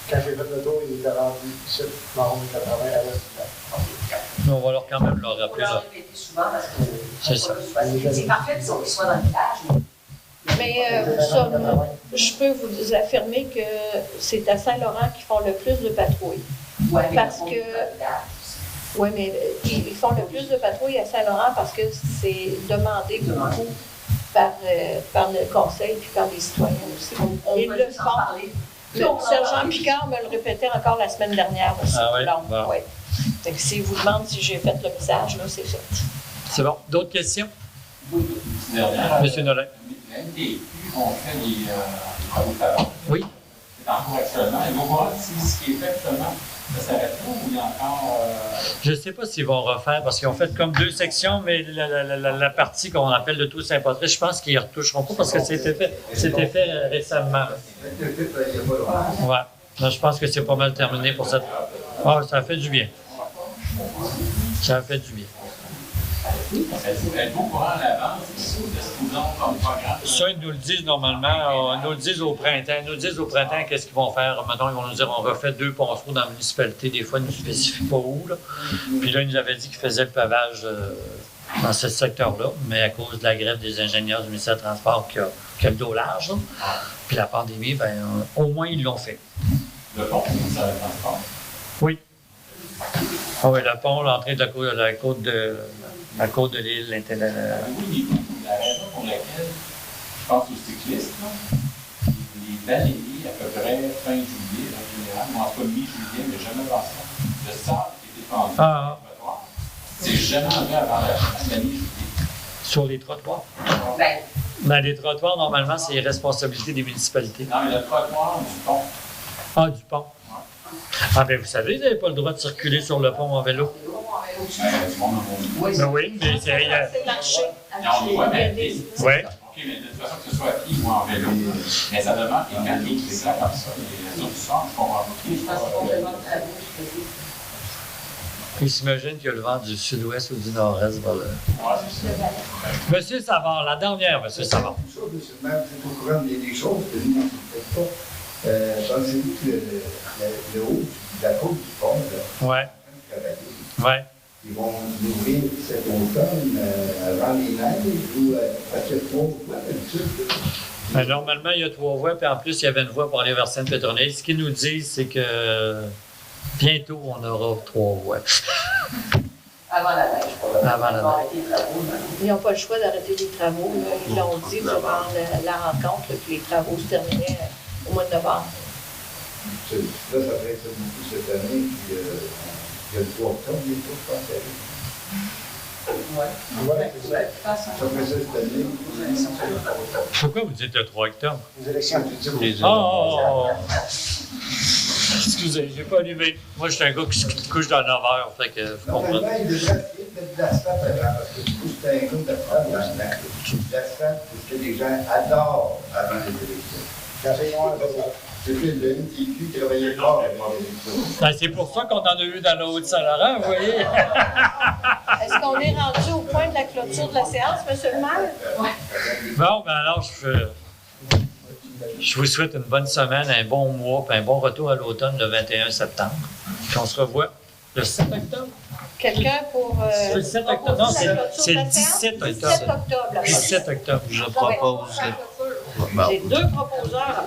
Quand j'ai fait le tour, ils étaient rendus ici, dans le rond de 80, à l'est du lac. On va leur quand même leur rappeler. On va leur répéter souvent parce que c'est ça. C'est parfait qu'ils soient dans le village. Mais je peux vous affirmer que c'est à Saint-Laurent qu'ils font le plus de patrouilles. Oui, parce que. Oui, mais ils font le plus de patrouilles à Saint-Laurent parce que c'est demandé beaucoup par le conseil et par les citoyens aussi. Ils le font. Le sergent Picard me le répétait encore la semaine dernière aussi. Ah oui? Bon. Ouais. Donc, s'il vous demande si j'ai fait le message, là, c'est fait. C'est bon. D'autres questions? Oui. Monsieur Nolin. La NDQ, on fait des travaux de talent. Oui. C'est encore actuellement. Et vous voir si ce qui est fait actuellement, ça s'arrête là ou il y a encore. Je ne sais pas s'ils vont refaire parce qu'ils ont fait comme 2 sections, mais la partie qu'on appelle le tout Saint-Patrice, je pense qu'ils ne retoucheront pas parce que c'était fait récemment. Ouais. Là, je pense que c'est pas mal terminé pour cette. Ah, ça a fait du bien. Ça a fait du bien. Êtes-vous au courant à l'avance de ce qu'ils ont comme programme? Ça, ils nous le disent normalement. Ils nous le disent au printemps. Ils nous disent au printemps qu'est-ce qu'ils vont faire. Maintenant, ils vont nous dire on refait 2 ponceaux dans la municipalité. Des fois, ils ne nous spécifient pas où. Là. Puis là, ils nous avaient dit qu'ils faisaient le pavage dans ce secteur-là. Mais à cause de la grève des ingénieurs du ministère des Transports qui a le dos large, là. Puis la pandémie, ben, au moins, ils l'ont fait. Le pont, ça va transport. Oui. Ah oui, le pont, l'entrée de la côte de l'île. Oui, la raison pour laquelle je pense aux cyclistes, là, les balayés à peu près fin juillet, en général, moi en tout cas mi-juillet, mais jamais avant ça. Le sable qui est défendu sur les trottoirs, c'est jamais arrivé avant la mi-juillet. Sur les trottoirs? Ben, Mais les trottoirs, normalement, c'est les responsabilités des municipalités. Non, mais le trottoir du pont. Ah, du pont. Ah, bien, vous savez, vous n'avez pas le droit de circuler sur le pont en vélo. Du monde en Oui, oui, mais c'est. C'est marché. Non, ouais, mais. Oui. OK, mais de toute façon, que ce soit à pied ou en vélo. Mais ça demande qu'il y ait quelqu'un qui ça comme ça. Les autres sorts, je comprends pas. je pense qu'on demande à vous. Il s'imagine qu'il y a le vent du sud-ouest ou du nord-est vers le. Ouais, c'est ça. Monsieur Savard, la dernière, Monsieur Savard. Tout ça, monsieur le maire, vous êtes au courant des choses que nous, on ne fait pas. Pensez-vous que le haut de la côte du pont, là, Ouais. Ouais. ils vont l'ouvrir cet automne avant les neiges ou parce qu'il y a 3 voies d'habitude? Ben, normalement, il y a 3 voies, puis en plus, il y avait une voie pour aller vers Sainte-Pétronille. Ce qu'ils nous disent, c'est que bientôt, on aura 3 voies. Avant la neige, probablement. Avant la neige. Ils vont arrêter les travaux, là. Ils n'ont pas le choix d'arrêter les travaux. Là. Ils l'ont dit durant la rencontre là, que les travaux se terminaient au mois de novembre. Là, ça ferait ça beaucoup cette année, puis il y a le 3 octobre, bientôt, je pense. Ouais, c'est ça. Ça ferait ça cette année. Pourquoi vous dites le 3 octobre? Les élections du Oh! Excusez, j'ai pas allumé. Moi, je suis un gars qui se couche dans 9 heures, fait que vous comprenez. Normalement, il devrait mettre de l'asphalte avant, parce que du coup, c'était un gars d'asphalte dans le temps. L'asphalte, c'est ce que les gens adorent avant les élections. C'était le NTQ qui travaillait fort avant les élections. Ben, c'est pour ça qu'on en a eu dans le Haut-de-Saint-Laurent, vous voyez? Est-ce qu'on est rendu au point de la clôture de la séance, monsieur le maire? Bon, ben alors, je vous souhaite une bonne semaine, un bon mois, puis un bon retour à l'automne le 21 septembre. Puis on se revoit le 7 octobre. Quelqu'un pour. C'est le 7 octobre. Non, c'est le 17 octobre. 17 octobre. 17 octobre. Je propose. J'ai 2 proposeurs.